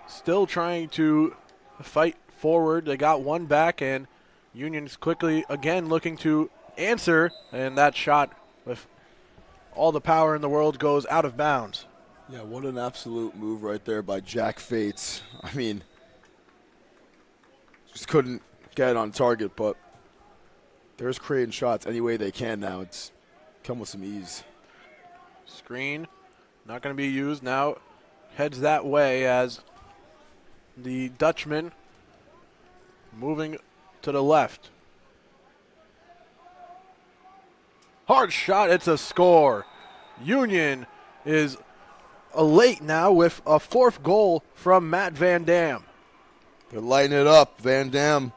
still trying to fight forward. They got one back, and Union's quickly again looking to answer, and that shot with all the power in the world goes out of bounds. Yeah, what an absolute move right there by Jack Fates. I mean, just couldn't get it on target, but there's creating shots any way they can now. It's come with some ease. Screen not going to be used now. Heads that way as the Dutchman moving to the left. Hard shot, it's a score. Union is elate now with a 4th goal from Matt Van Dam. They're lighting it up, Van Dam.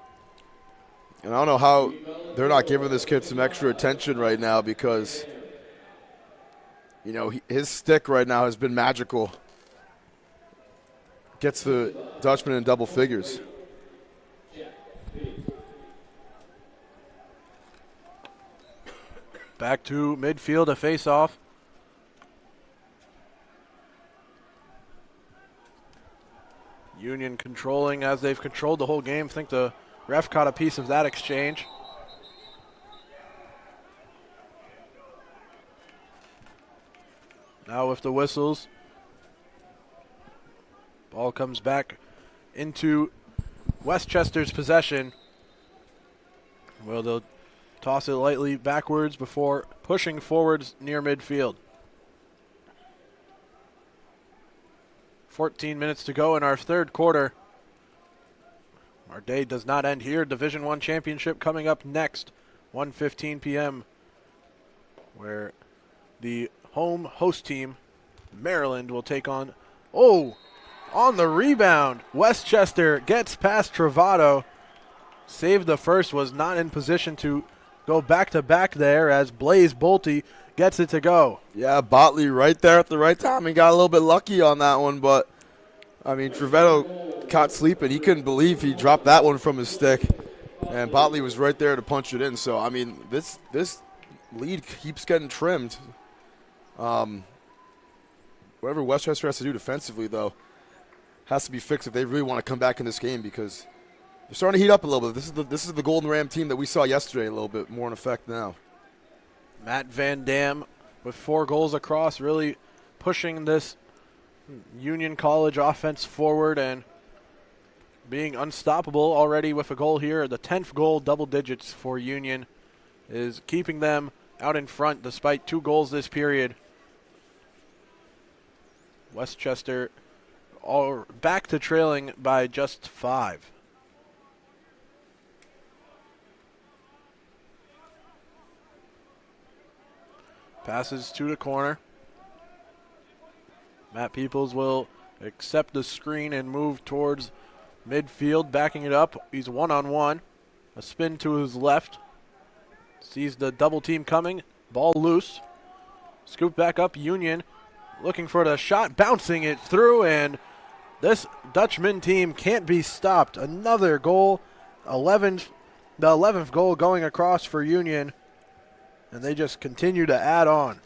And I don't know how they're not giving this kid some extra attention right now because, his stick right now has been magical. Gets the Dutchman in double figures. Back to midfield, a face-off. Union controlling as they've controlled the whole game. I think the ref caught a piece of that exchange. Now with the whistles, ball comes back into Westchester's possession. Well, they'll toss it lightly backwards before pushing forwards near midfield. 14 minutes to go in our 3rd quarter. Our day does not end here. Division I championship coming up next, 1:15 p.m., where the home host team, Maryland, will take on, on the rebound, Westchester gets past Travado. Saved the first, was not in position to go back-to-back there as Blaze Bolte gets it to go. Yeah, Botley right there at the right time. He got a little bit lucky on that one, but, Travado caught sleeping. He couldn't believe he dropped that one from his stick, and Botley was right there to punch it in. So, this lead keeps getting trimmed. Whatever Westchester has to do defensively, though, has to be fixed if they really want to come back in this game because they're starting to heat up a little bit. This is the Golden Ram team that we saw yesterday a little bit more in effect now. Matt Van Dam with 4 goals across, really pushing this Union College offense forward and being unstoppable already with a goal here. The 10th goal, double digits for Union, is keeping them out in front despite 2 goals this period. Westchester all back to trailing by just 5. Passes to the corner. Matt Peoples will accept the screen and move towards midfield, backing it up. He's one-on-one. A spin to his left. Sees the double team coming. Ball loose. Scoop back up. Union looking for the shot, bouncing it through, and this Dutchman team can't be stopped. Another goal. The 11th goal going across for Union, and they just continue to add on.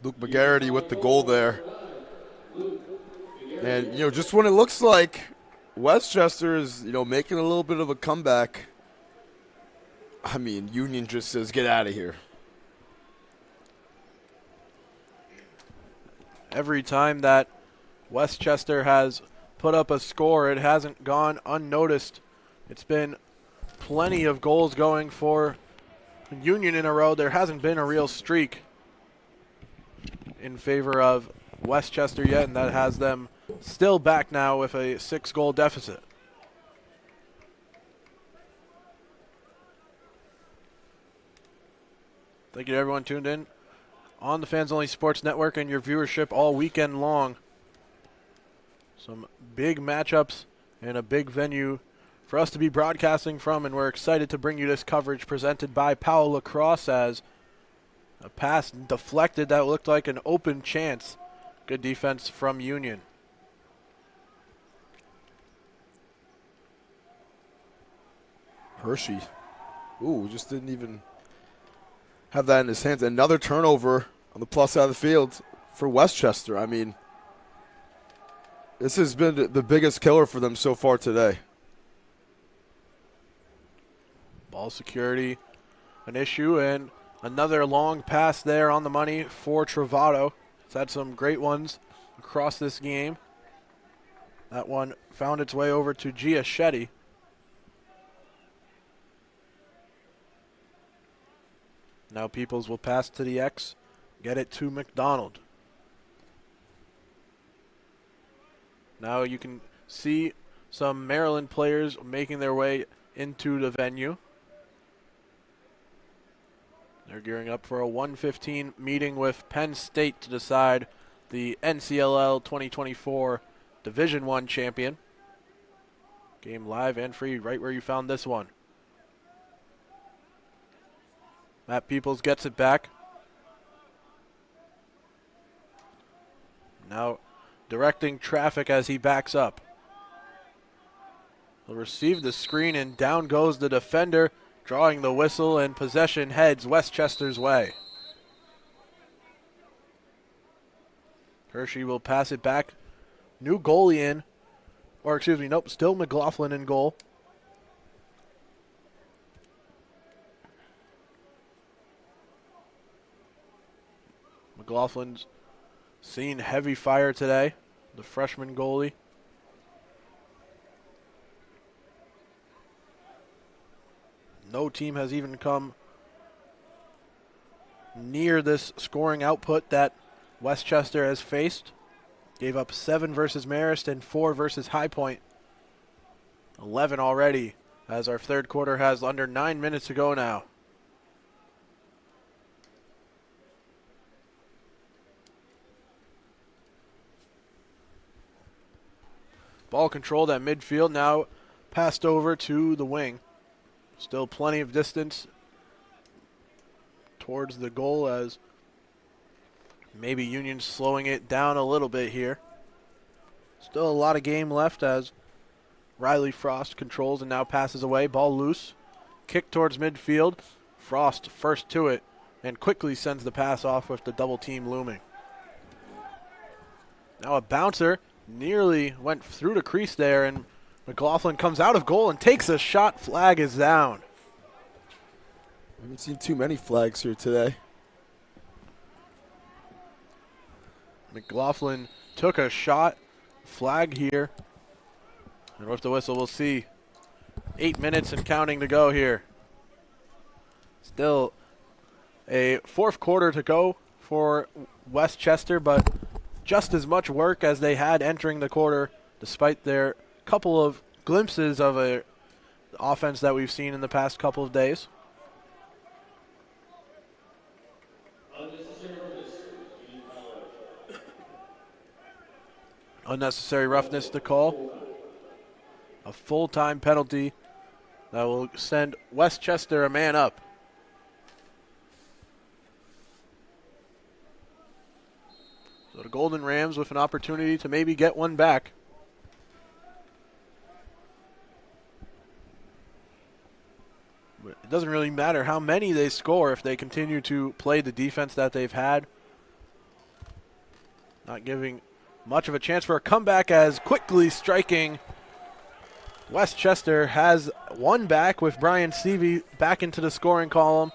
Luke McGarity with the goal there. And, just when it looks like Westchester is, making a little bit of a comeback, Union just says, get out of here. Every time that Westchester has put up a score, it hasn't gone unnoticed. It's been plenty of goals going for Union in a row. There hasn't been a real streak in favor of Westchester yet, and that has them still back now with a 6-goal deficit. Thank you to everyone tuned in on the Fans Only Sports Network and your viewership all weekend long. Some big matchups and a big venue for us to be broadcasting from, and we're excited to bring you this coverage presented by Powell Lacrosse as a pass deflected that looked like an open chance. Good defense from Union. Hershey. Ooh, just didn't even have that in his hands. Another turnover on the plus side of the field for Westchester. I mean, this has been the biggest killer for them so far today. Ball security, an issue, and another long pass there on the money for Travato. He's had some great ones across this game. That one found its way over to Giachetti. Now Peoples will pass to the X, get it to McDonald. Now you can see some Maryland players making their way into the venue. They're gearing up for a 1:15 meeting with Penn State to decide the NCLL 2024 Division I champion. Game live and free right where you found this one. Matt Peoples gets it back. Now directing traffic as he backs up. He'll receive the screen and down goes the defender, drawing the whistle, and possession heads Westchester's way. Hershey will pass it back. New goalie in. Or excuse me, nope, still McLaughlin in goal. McLaughlin's seen heavy fire today, the freshman goalie. No team has even come near this scoring output that Westchester has faced. Gave up 7 versus Marist and 4 versus High Point. 11 already, as our third quarter has under 9 minutes to go now. Ball controlled at midfield, now passed over to the wing. Still plenty of distance towards the goal, as maybe Union slowing it down a little bit here. Still a lot of game left as Riley Frost controls and now passes away. Ball loose. Kick towards midfield. Frost first to it and quickly sends the pass off with the double team looming. Now a bouncer nearly went through the crease there, and McLaughlin comes out of goal and takes a shot. Flag is down. I haven't seen too many flags here today. McLaughlin took a shot. Flag here. And with the whistle, we'll see 8 minutes and counting to go here. Still a fourth quarter to go for Westchester, but just as much work as they had entering the quarter, despite their couple of glimpses of a offense that we've seen in the past couple of days. Unnecessary roughness to call. A full-time penalty that will send Westchester a man up. So the Golden Rams with an opportunity to maybe get one back. But it doesn't really matter how many they score if they continue to play the defense that they've had. Not giving much of a chance for a comeback, as quickly striking Westchester has one back with Brian Seavey back into the scoring column,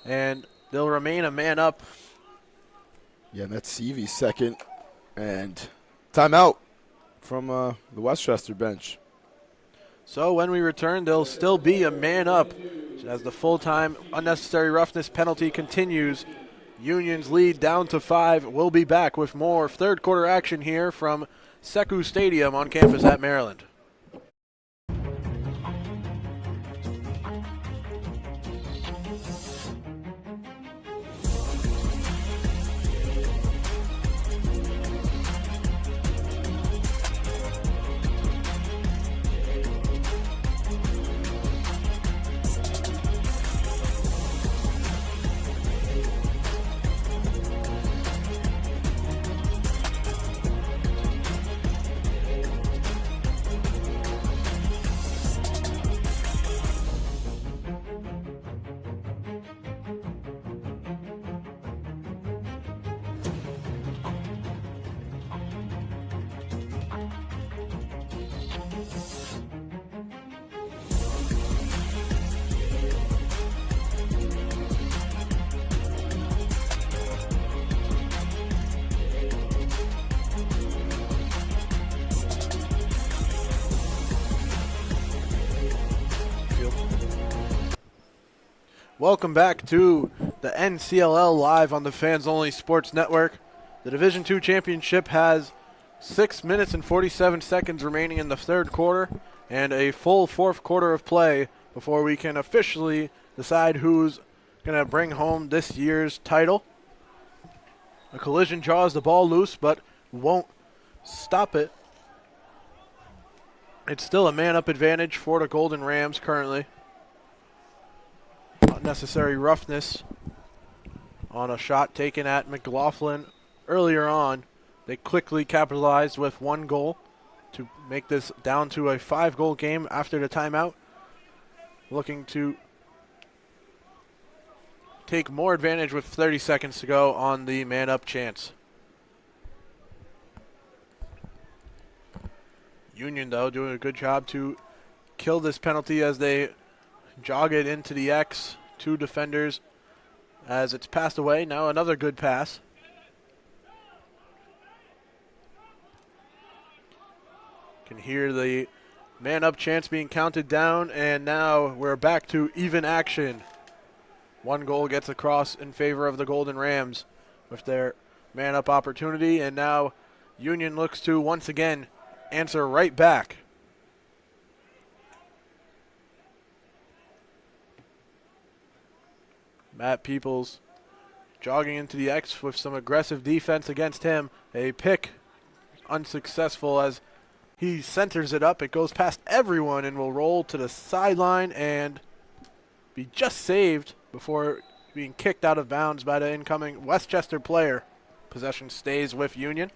and they'll remain a man up. Yeah, and that's Seavey's second, and timeout from the Westchester bench. So when we return, there'll still be a man up as the full-time unnecessary roughness penalty continues. Union's lead down to 5. We'll be back with more third quarter action here from Sekou Stadium on campus at Maryland. Welcome back to the NCLL Live on the Fans Only Sports Network. The Division II Championship has 6 minutes and 47 seconds remaining in the third quarter and a full fourth quarter of play before we can officially decide who's going to bring home this year's title. A collision draws the ball loose but won't stop it. It's still a man-up advantage for the Golden Rams currently. Unnecessary roughness on a shot taken at McLaughlin earlier on. They quickly capitalized with one goal to make this down to a 5-goal game after the timeout. Looking to take more advantage with 30 seconds to go on the man-up chance. Union, though, doing a good job to kill this penalty as they jog it into the X. Two defenders as it's passed away. Now another good pass. Can hear the man-up chance being counted down, and now we're back to even action. One goal gets across in favor of the Golden Rams with their man-up opportunity, and now Union looks to once again answer right back. Matt Peoples jogging into the X with some aggressive defense against him. A pick unsuccessful as he centers it up. It goes past everyone and will roll to the sideline and be just saved before being kicked out of bounds by the incoming Westchester player. Possession stays with Union.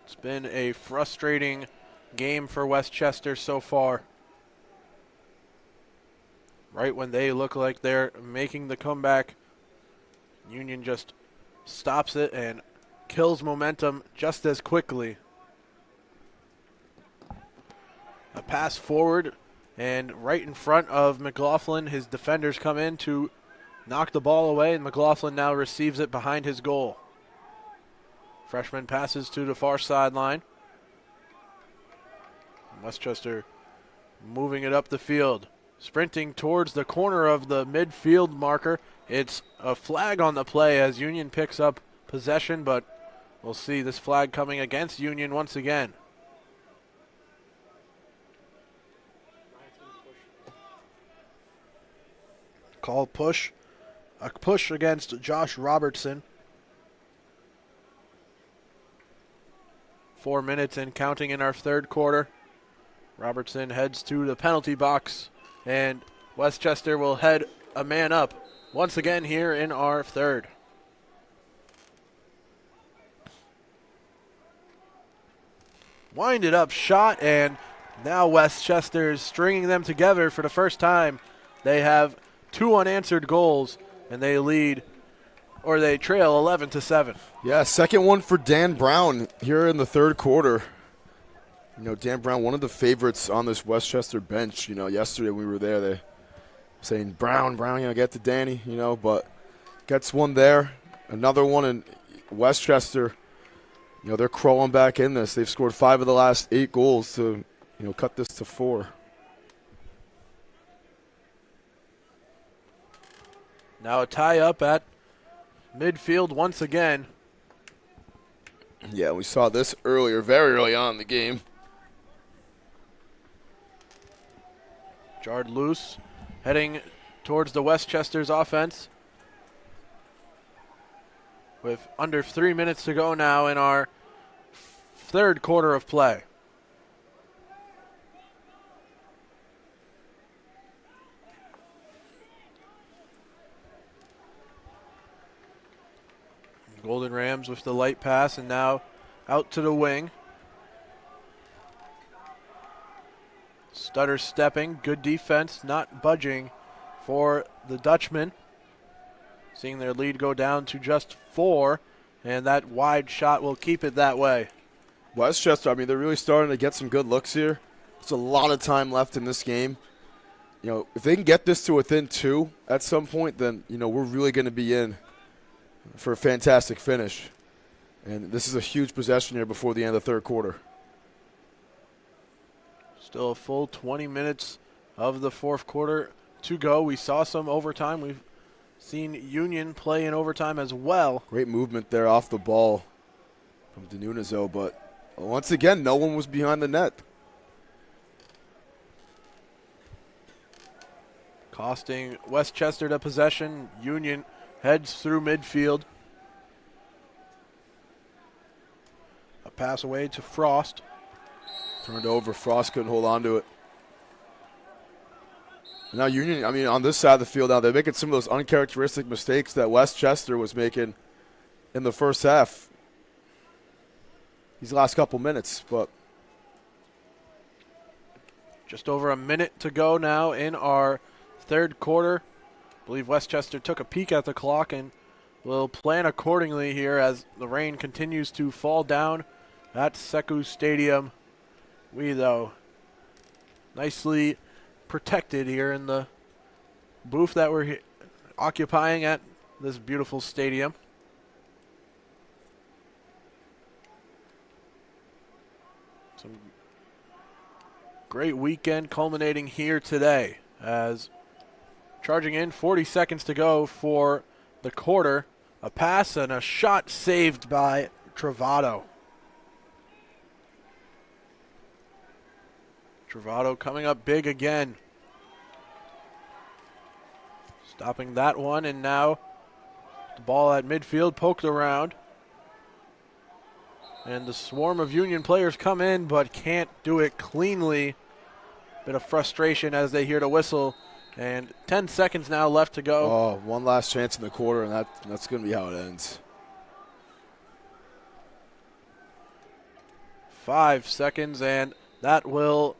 It's been a frustrating game for Westchester so far. Right when they look like they're making the comeback, Union just stops it and kills momentum just as quickly. A pass forward and right in front of McLaughlin. His defenders come in to knock the ball away, and McLaughlin now receives it behind his goal. Freshman passes to the far sideline. Westchester moving it up the field. Sprinting towards the corner of the midfield marker. It's a flag on the play as Union picks up possession, but we'll see this flag coming against Union once again. Call push. A push against Josh Robertson. 4 minutes and counting in our third quarter. Robertson heads to the penalty box, and Westchester will head a man up once again here in our third. Winded up shot, and now Westchester is stringing them together for the first time. They have 2 unanswered goals, and they lead, or they trail 11-7. Yeah, second one for Dan Brown here in the third quarter. You know, Dan Brown, one of the favorites on this Westchester bench. You know, yesterday we were there, they saying, Brown, get to Danny, but gets one there. Another one in Westchester. You know, they're crawling back in this. They've scored 5 of the last 8 goals to, cut this to 4. Now a tie-up at midfield once again. Yeah, we saw this earlier, very early on in the game. Jarred loose, heading towards the Westchester's offense. With under 3 minutes to go now in our third quarter of play. Golden Rams with the light pass, and now out to the wing. Stutter stepping, good defense, not budging for the Dutchman. Seeing their lead go down to just 4, and that wide shot will keep it that way. Westchester, they're really starting to get some good looks here. There's a lot of time left in this game. If they can get this to within 2 at some point, then, we're really going to be in for a fantastic finish. And this is a huge possession here before the end of the third quarter. Still a full 20 minutes of the fourth quarter to go. We saw some overtime. We've seen Union play in overtime as well. Great movement there off the ball from Denunazo, but once again, no one was behind the net. Costing Westchester the possession. Union heads through midfield. A pass away to Frost. Turned over. Frost couldn't hold on to it. Now Union, I mean, on this side of the field now, they're making some of those uncharacteristic mistakes that Westchester was making in the first half. These last couple minutes, but just over a minute to go now in our third quarter. I believe Westchester took a peek at the clock and will plan accordingly here as the rain continues to fall down at Sekou Stadium. We, though, nicely protected here in the booth that we're occupying at this beautiful stadium. Some great weekend culminating here today as charging in 40 seconds to go for the quarter. A pass and a shot saved by Travado. Travado coming up big again. Stopping that one, and now the ball at midfield poked around. And the swarm of Union players come in but can't do it cleanly. Bit of frustration as they hear the whistle. And 10 seconds now left to go. Oh, one last chance in the quarter, and that's going to be how it ends. 5 seconds, and that will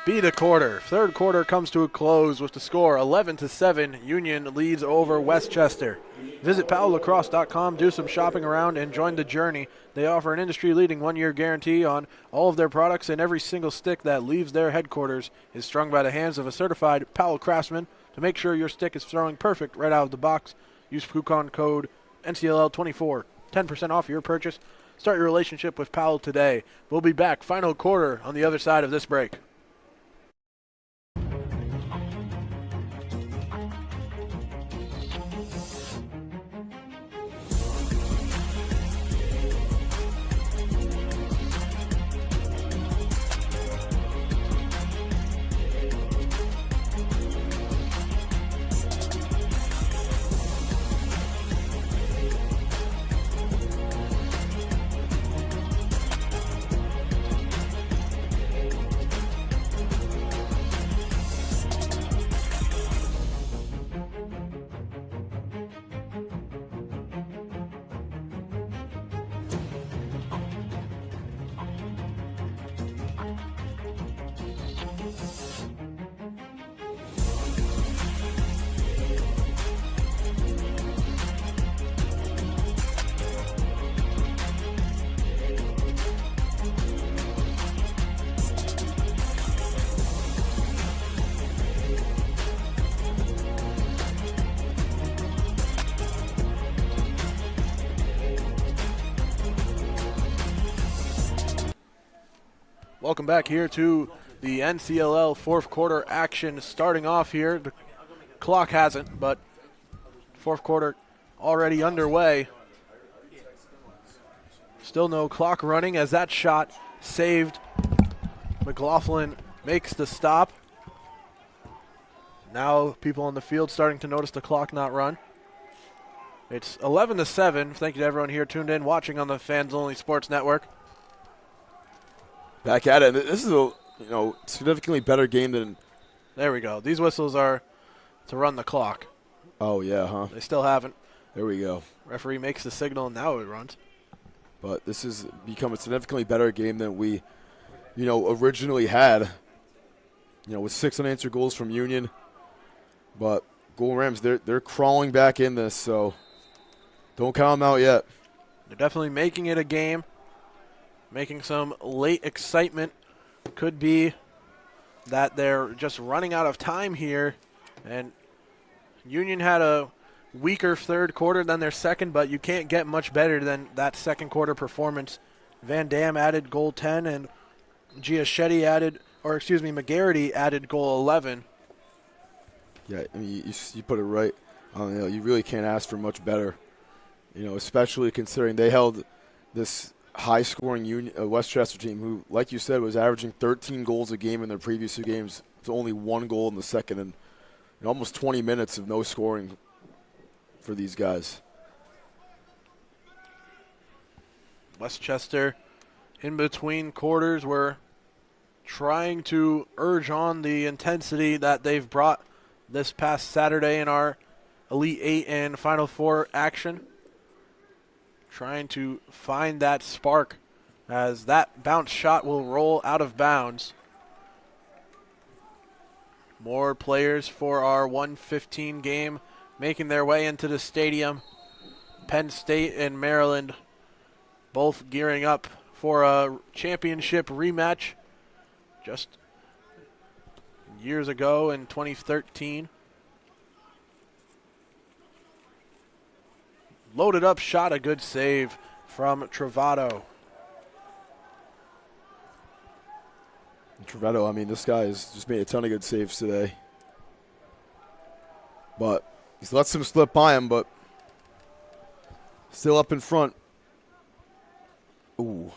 be the quarter. Third quarter comes to a close with the score 11-7. Union leads over Westchester. Visit PowellLacrosse.com, do some shopping around, and join the journey. They offer an industry-leading 1-year guarantee on all of their products, and every single stick that leaves their headquarters is strung by the hands of a certified Powell craftsman. To make sure your stick is throwing perfect right out of the box, use coupon code NCLL24. 10% off your purchase. Start your relationship with Powell today. We'll be back. Final quarter on the other side of this break. Welcome back here to the NCLL fourth quarter action starting off here. The clock hasn't, but fourth quarter already underway. Still no clock running as that shot saved. McLaughlin makes the stop. Now people on the field starting to notice the clock not run. It's 11-7. Thank you to everyone here tuned in, watching on the Fans Only Sports Network. Back at it. This is a significantly better game than. There we go. These whistles are to run the clock. Oh yeah, huh? They still haven't. There we go. Referee makes the signal, and now it runs. But this has become a significantly better game than we, originally had. With 6 unanswered goals from Union. But Gold Rams, they're crawling back in this, so don't count them out yet. They're definitely making it a game. Making some late excitement. Could be that they're just running out of time here. And Union had a weaker third quarter than their second, but you can't get much better than that second quarter performance. Van Dam added goal 10, and Giachetti added McGarity added goal 11. Yeah, I mean, you put it right. You really can't ask for much better. Especially considering they held this high-scoring Westchester team who, like you said, was averaging 13 goals a game in their previous 2 games. It's only 1 goal in the second, and almost 20 minutes of no scoring for these guys. Westchester, in between quarters, were trying to urge on the intensity that they've brought this past Saturday in our Elite 8 and Final 4 action. Trying to find that spark as that bounce shot will roll out of bounds. More players for our 1:15 game making their way into the stadium. Penn State and Maryland both gearing up for a championship rematch just years ago in 2013. Loaded up shot, a good save from Travato. Travato, I mean, this guy has just made a ton of good saves today. But he's let some slip by him, but still up in front. Ooh.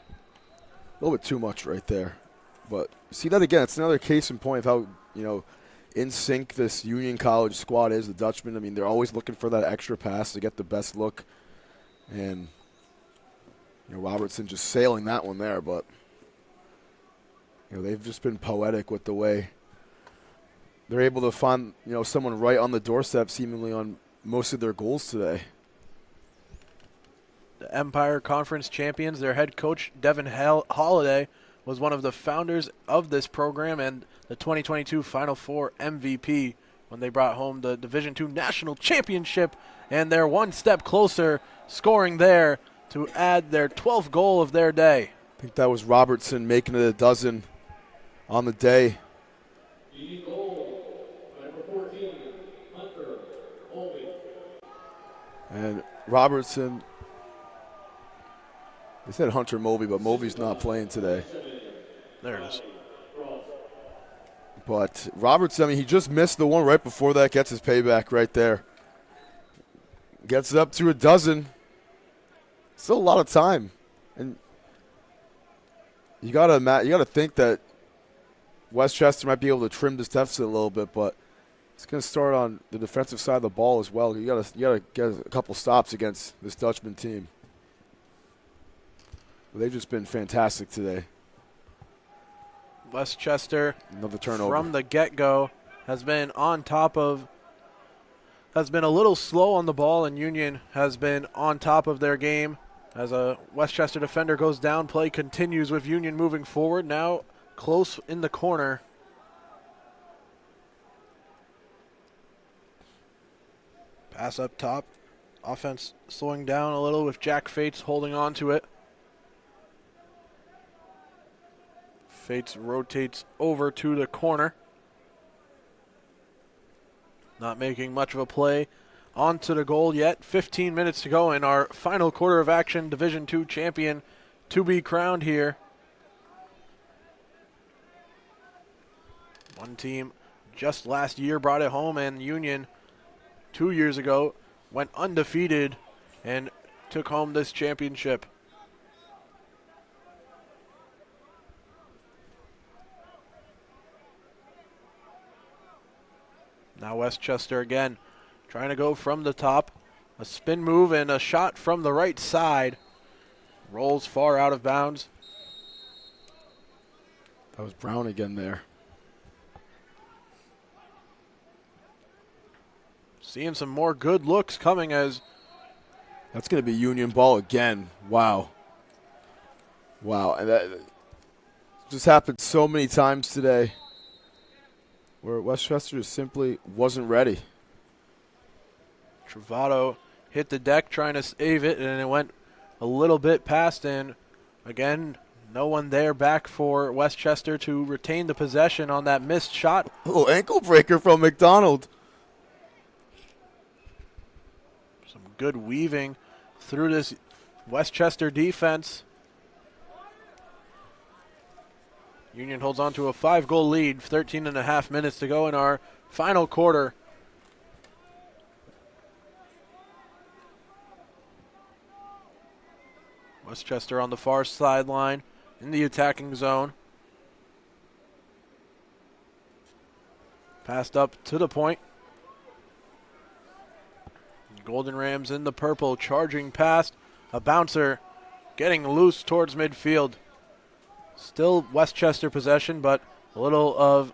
A little bit too much right there. But see that again, it's another case in point of how, in sync this Union College squad is. The Dutchmen, I mean, they're always looking for that extra pass to get the best look. And, Robertson just sailing that one there, but they've just been poetic with the way they're able to find, someone right on the doorstep seemingly on most of their goals today. The Empire Conference champions, their head coach, Devin Holliday, was one of the founders of this program and the 2022 Final Four MVP when they brought home the Division II National Championship, and they're one step closer, scoring there to add their 12th goal of their day. I think that was Robertson making it a dozen on the day. And Robertson, they said Hunter Mulvey, but Mulvey's not playing today. There it is. But Robertson, I mean, he just missed the one right before that, gets his payback right there. Gets it up to a dozen. Still a lot of time. And you gotta think that Westchester might be able to trim this deficit a little bit, but it's going to start on the defensive side of the ball as well. You gotta get a couple stops against this Dutchman team. But they've just been fantastic today. Westchester, another turnover from the get-go, has been a little slow on the ball, and Union has been on top of their game. As a Westchester defender goes down, play continues with Union moving forward. Now close in the corner. Pass up top. Offense slowing down a little with Jack Fates holding on to it. Fates rotates over to the corner. Not making much of a play onto the goal yet. 15 minutes to go in our final quarter of action. Division II champion to be crowned here. One team just last year brought it home, and Union 2 years ago went undefeated and took home this championship. Now Westchester again trying to go from the top. A spin move and a shot from the right side. Rolls far out of bounds. That was Brown again there. Seeing some more good looks coming as... That's going to be Union ball again. Wow. Wow. And that just happened so many times today where Westchester just simply wasn't ready. Travato hit the deck trying to save it, and it went a little bit past, and again, no one there back for Westchester to retain the possession on that missed shot. A little ankle breaker from McDonald. Some good weaving through this Westchester defense. Union holds on to a 5-goal lead, 13 and a half minutes to go in our final quarter. Westchester on the far sideline in the attacking zone. Passed up to the point. Golden Rams in the purple, charging past. A bouncer getting loose towards midfield. Still Westchester possession, but a little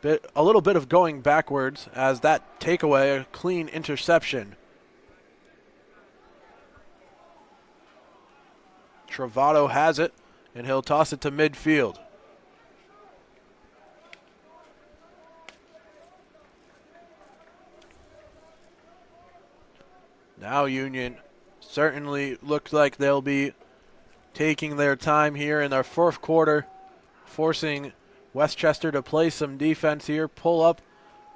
bit of going backwards as that takeaway, a clean interception. Travato has it, and he'll toss it to midfield. Now Union certainly looks like they'll be taking their time here in our fourth quarter, forcing Westchester to play some defense here, pull up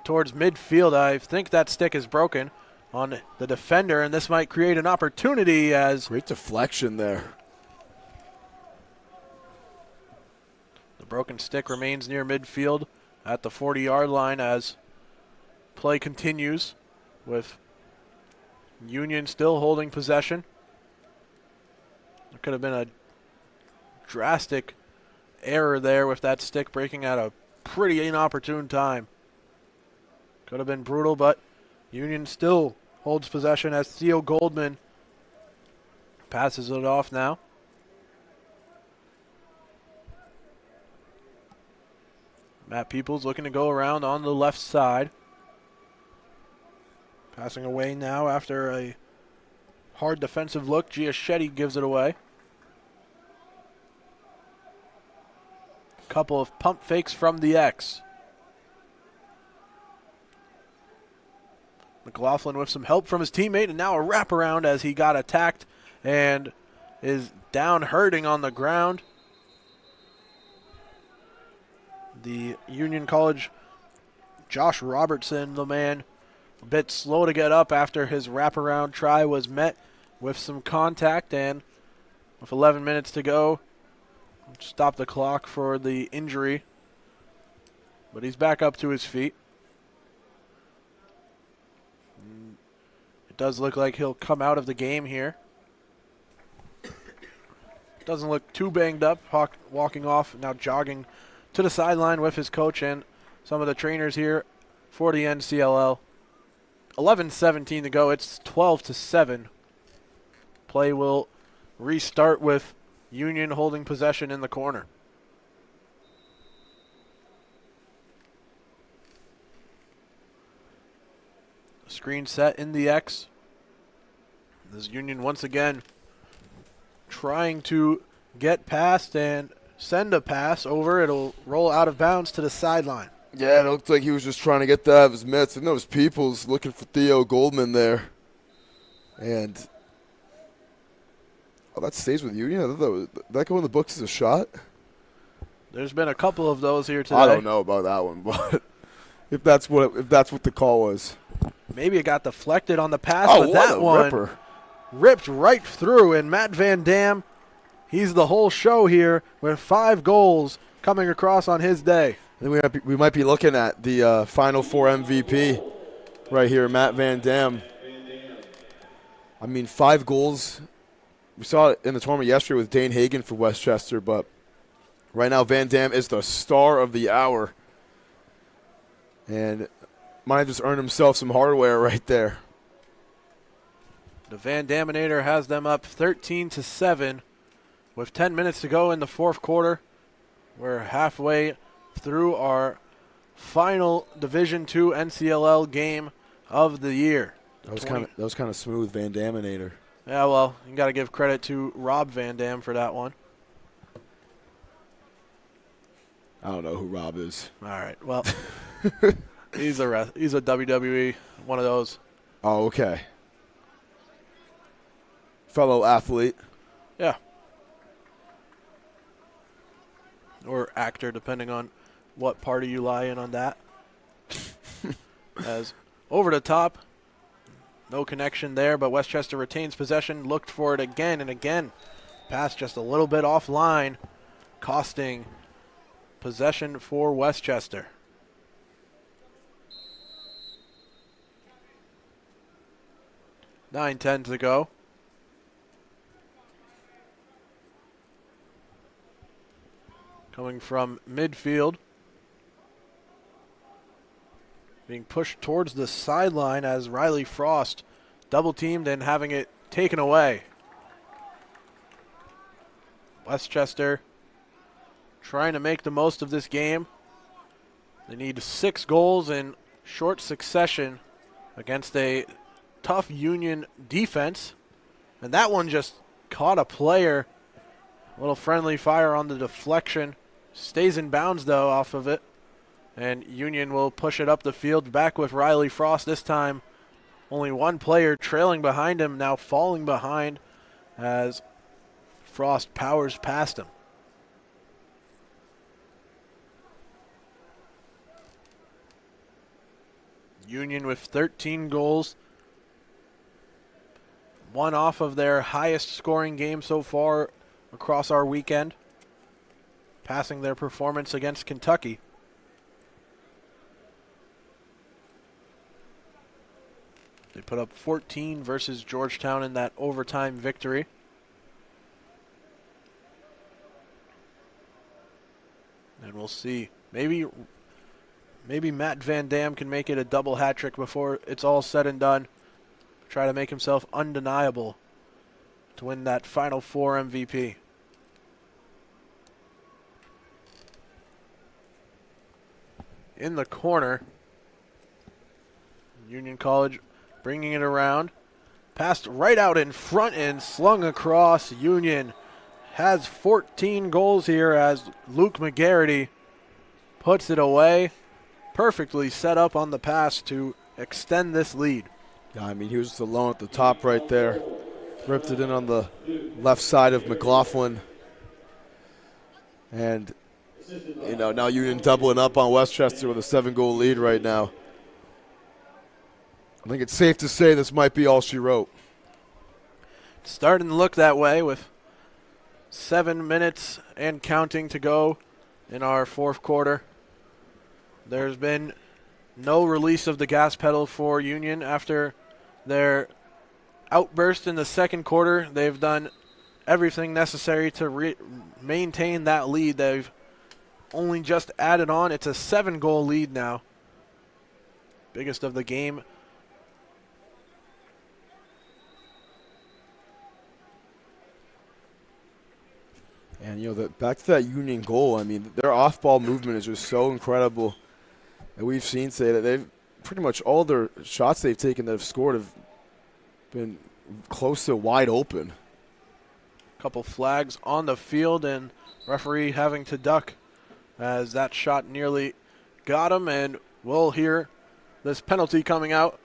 towards midfield. I think that stick is broken on the defender, and this might create an opportunity as... Great deflection there. The broken stick remains near midfield at the 40-yard line as play continues with Union still holding possession. There could have been a drastic error there with that stick breaking at a pretty inopportune time. Could have been brutal, but Union still holds possession as Theo Goldman passes it off now. Matt Peoples looking to go around on the left side. Passing away now after a hard defensive look. Giachetti gives it away. Couple of pump fakes from the X. McLaughlin with some help from his teammate, and now a wraparound as he got attacked and is down hurting on the ground. The Union College Josh Robertson, the man, a bit slow to get up after his wraparound try was met with some contact, and with 11 minutes to go, stop the clock for the injury. But he's back up to his feet. It does look like he'll come out of the game here. Doesn't look too banged up, walking off, now jogging to the sideline with his coach and some of the trainers here for the NCLL. 11:17 to go. It's 12-7. Play will restart with Union holding possession in the corner. Screen set in the X. This Union once again trying to get past and send a pass over. It'll roll out of bounds to the sideline. Yeah, it looked like he was just trying to get that out of his mitts. And those Peoples looking for Theo Goldman there. And that stays with Union. I thought that go in the books as a shot. There's been a couple of those here today. I don't know about that one, but if that's what the call was. Maybe it got deflected on the pass, Oh, but that one ripper. Ripped right through. And Matt Van Dam, he's the whole show here with 5 goals coming across on his day. And we might be looking at the Final Four MVP right here, Matt Van Dam. I mean, 5 goals. We saw it in the tournament yesterday with Dane Hagen for Westchester, but right now Van Dam is the star of the hour. And might have just earned himself some hardware right there. The Van Daminator has them up 13-7 with 10 minutes to go in the fourth quarter. We're halfway through our final Division II NCLL game of the year. That was kind of smooth, Van Daminator. Yeah, well, you got to give credit to Rob Van Dam for that one. I don't know who Rob is. All right, well, he's a WWE, one of those. Oh, okay. Fellow athlete. Yeah. Or actor, depending on what party you lie in on that. As over the top, no connection there, but Westchester retains possession, looked for it again and again. Pass just a little bit offline, costing possession for Westchester. 9:10 to go. Coming from midfield. Being pushed towards the sideline as Riley Frost double teamed and having it taken away. Westchester trying to make the most of this game. They need 6 goals in short succession against a tough Union defense. And that one just caught a player. A little friendly fire on the deflection. Stays in bounds though off of it. And Union will push it up the field back with Riley Frost this time. Only one player trailing behind him, now falling behind as Frost powers past him. Union with 13 goals. One off of their highest scoring game so far across our weekend. Passing their performance against Kentucky. They put up 14 versus Georgetown in that overtime victory. And we'll see. Maybe Matt Van Dam can make it a double hat trick before it's all said and done. Try to make himself undeniable to win that Final Four MVP. In the corner, Union College bringing it around. Passed right out in front and slung across. Union has 14 goals here as Luke McGarity puts it away. Perfectly set up on the pass to extend this lead. Yeah, I mean, he was alone at the top right there. Ripped it in on the left side of McLaughlin. And, you know, now Union doubling up on Westchester with a 7-goal lead right now. I think it's safe to say this might be all she wrote. Starting to look that way with 7 minutes and counting to go in our fourth quarter. There's been no release of the gas pedal for Union after their outburst in the second quarter. They've done everything necessary to maintain that lead. They've only just added on. It's a 7-goal lead now. Biggest of the game. And, you know, back to that Union goal, I mean, their off-ball movement is just so incredible. And we've seen say that they've pretty much all their shots they've taken that have scored have been close to wide open. Couple flags on the field and referee having to duck as that shot nearly got him, and we'll hear this penalty coming out.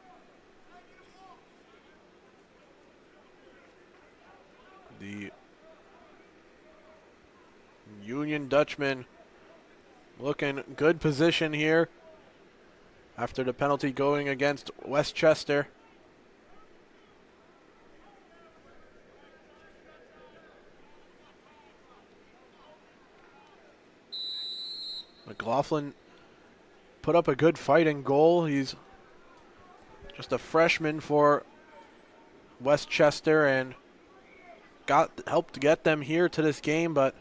The Union Dutchman looking good position here after the penalty going against Westchester. McLaughlin put up a good fighting goal. He's just a freshman for Westchester and helped get them here to this game, but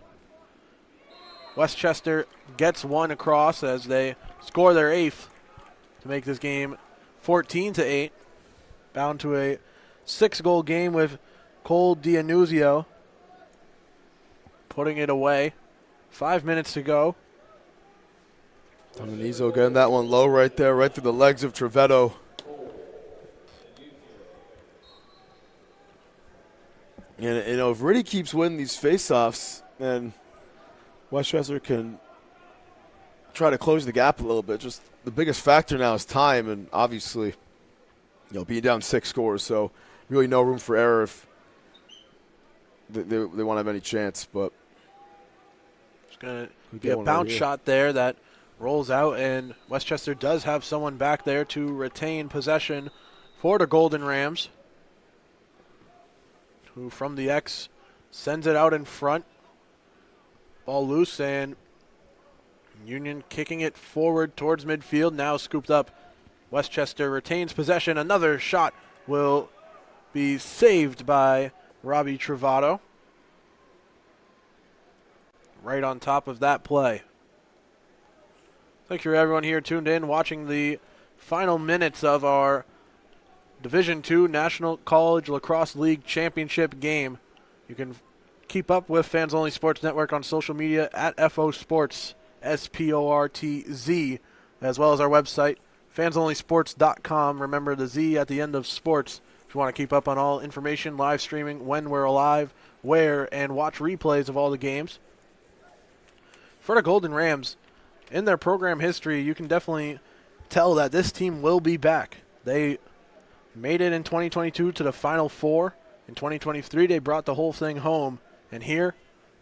Westchester gets one across as they score their 8th to make this game 14-8. Bound to a 6-goal game with Cole Dianuzio putting it away. 5 minutes to go. Dominizo getting that one low right there, right through the legs of Trevetto. And, you know, if Riddy keeps winning these faceoffs, then Westchester can try to close the gap a little bit. Just the biggest factor now is time, and obviously, you know, being down 6 scores, so really no room for error if they want to have any chance. But it's going to be a bounce shot there that rolls out, and Westchester does have someone back there to retain possession for the Golden Rams, who from the X sends it out in front. Ball loose, and Union kicking it forward towards midfield, now scooped up. Westchester retains possession. Another shot will be saved by Robbie Travato. Right on top of that play. Thank you for everyone here tuned in, watching the final minutes of our Division II National College Lacrosse League Championship game. You can keep up with Fans Only Sports Network on social media at FO Sports, SPORTZ, as well as our website, fansonlysports.com. Remember the Z at the end of sports if you want to keep up on all information, live streaming, when we're alive, where, and watch replays of all the games. For the Golden Rams, in their program history, you can definitely tell that this team will be back. They made it in 2022 to the Final Four. In 2023, they brought the whole thing home. And here,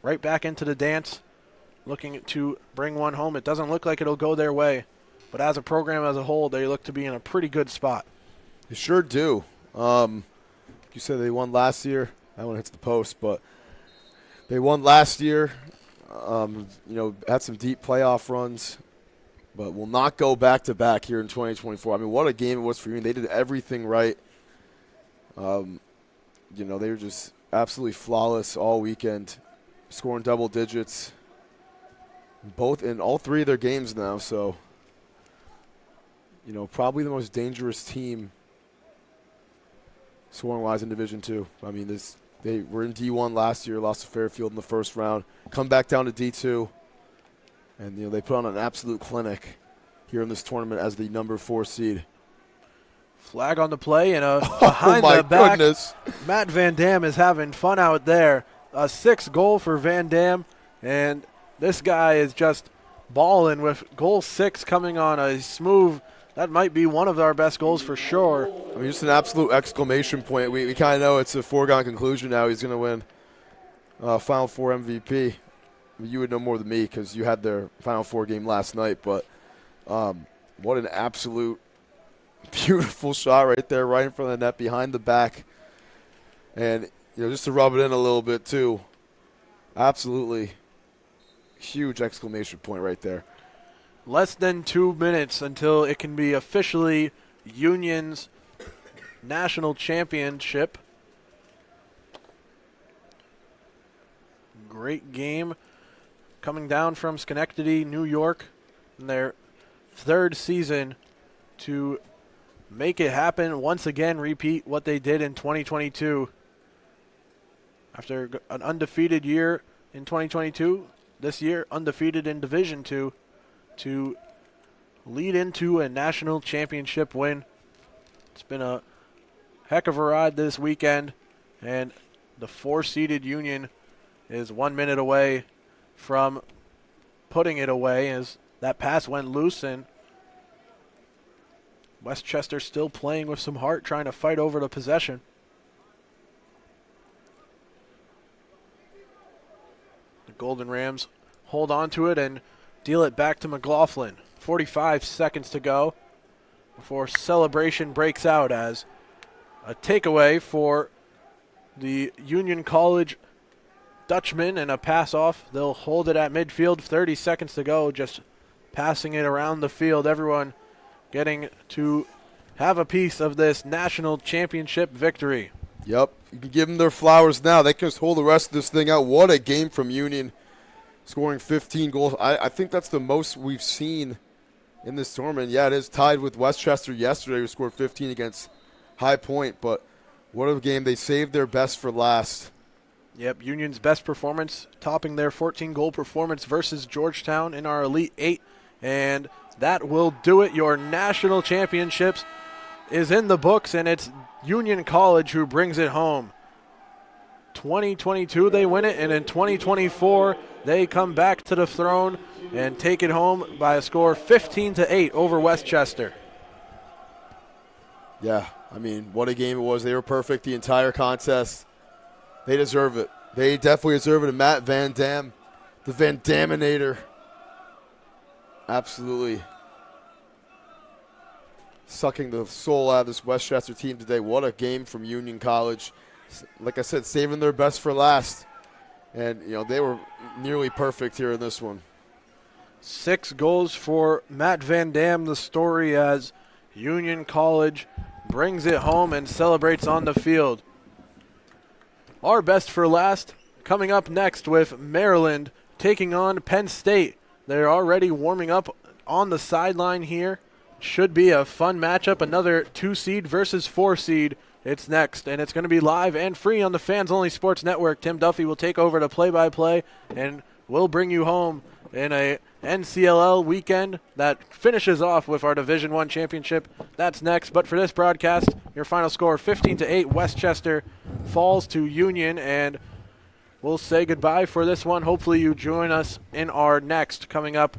right back into the dance, looking to bring one home. It doesn't look like it'll go their way. But as a program as a whole, they look to be in a pretty good spot. They sure do. You said they won last year. That one hits the post, but they won last year. Had some deep playoff runs, but will not go back-to-back here in 2024. I mean, what a game it was for Union. They did everything right. They were just absolutely flawless all weekend, scoring double digits both in all three of their games now. So, probably the most dangerous team scoring-wise in Division II. I mean, they were in D1 last year, lost to Fairfield in the first round, come back down to D2, and they put on an absolute clinic here in this tournament as the number 4 seed. Flag on the play and a behind my the back. Goodness. Matt Van Dam is having fun out there. A 6th goal for Van Dam, and this guy is just balling with goal 6 coming on a smooth. That might be one of our best goals for sure. I mean, just an absolute exclamation point. We kind of know it's a foregone conclusion now. He's going to win Final Four MVP. I mean, you would know more than me because you had their Final Four game last night. But what an absolute beautiful shot right there, right in front of the net, behind the back. And, just to rub it in a little bit too, absolutely huge exclamation point right there. Less than 2 minutes until it can be officially Union's national championship. Great game coming down from Schenectady, New York, in their 3rd season to make it happen once again, repeat what they did in 2022. After an undefeated year in 2022, this year undefeated in Division II, to lead into a national championship win. It's been a heck of a ride this weekend, and the 4-seeded Union is 1 minute away from putting it away as that pass went loose, and Westchester still playing with some heart, trying to fight over the possession. The Golden Rams hold on to it and deal it back to McLaughlin. 45 seconds to go before celebration breaks out as a takeaway for the Union College Dutchman and a pass off. They'll hold it at midfield. 30 seconds to go, just passing it around the field. Everyone getting to have a piece of this national championship victory. Yep, you can give them their flowers now. They can just hold the rest of this thing out. What a game from Union. Scoring 15 goals. I think that's the most we've seen in this tournament. Yeah, it is tied with Westchester yesterday, who scored 15 against High Point. But what a game. They saved their best for last. Yep, Union's best performance, topping their 14-goal performance versus Georgetown in our Elite 8. And that will do it. Your national championships is in the books, and it's Union College who brings it home. 2022 they win it, and in 2024 they come back to the throne and take it home by a score 15-8 over Westchester. Yeah, I mean, what a game it was. They were perfect the entire contest. They deserve it. They definitely deserve it. And Matt Van Dam, the Van Daminator, absolutely sucking the soul out of this Westchester team today. What a game from Union College. Like I said, saving their best for last. And, they were nearly perfect here in this one. 6 goals for Matt Van Dam, the story as Union College brings it home and celebrates on the field. Our best for last coming up next with Maryland taking on Penn State. They're already warming up on the sideline here. Should be a fun matchup, another 2-seed versus 4-seed. It's next, and it's going to be live and free on the Fans Only Sports Network. Tim Duffy will take over to play-by-play, and we'll bring you home in a NCLL weekend that finishes off with our Division I championship. That's next, but for this broadcast, your final score 15-8, Westchester falls to Union, and we'll say goodbye for this one. Hopefully you join us in our next coming up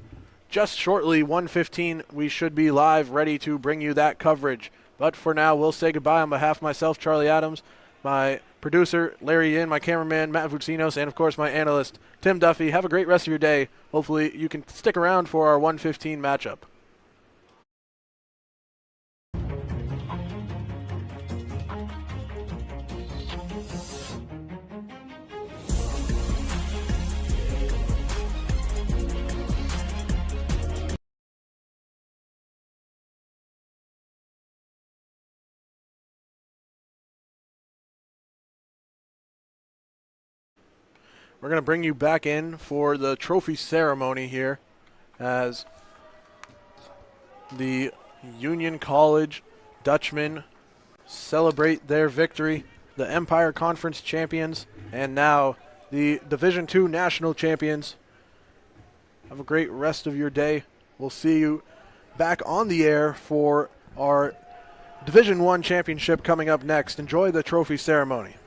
just shortly, 1:15. We should be live, ready to bring you that coverage. But for now, we'll say goodbye on behalf of myself, Charlie Adams, my producer, Larry Yin, my cameraman, Matt Vucinos, and, of course, my analyst, Tim Duffy. Have a great rest of your day. Hopefully you can stick around for our 1:15 matchup. We're going to bring you back in for the trophy ceremony here as the Union College Dutchmen celebrate their victory, the Empire Conference champions, and now the Division II national champions. Have a great rest of your day. We'll see you back on the air for our Division I championship coming up next. Enjoy the trophy ceremony.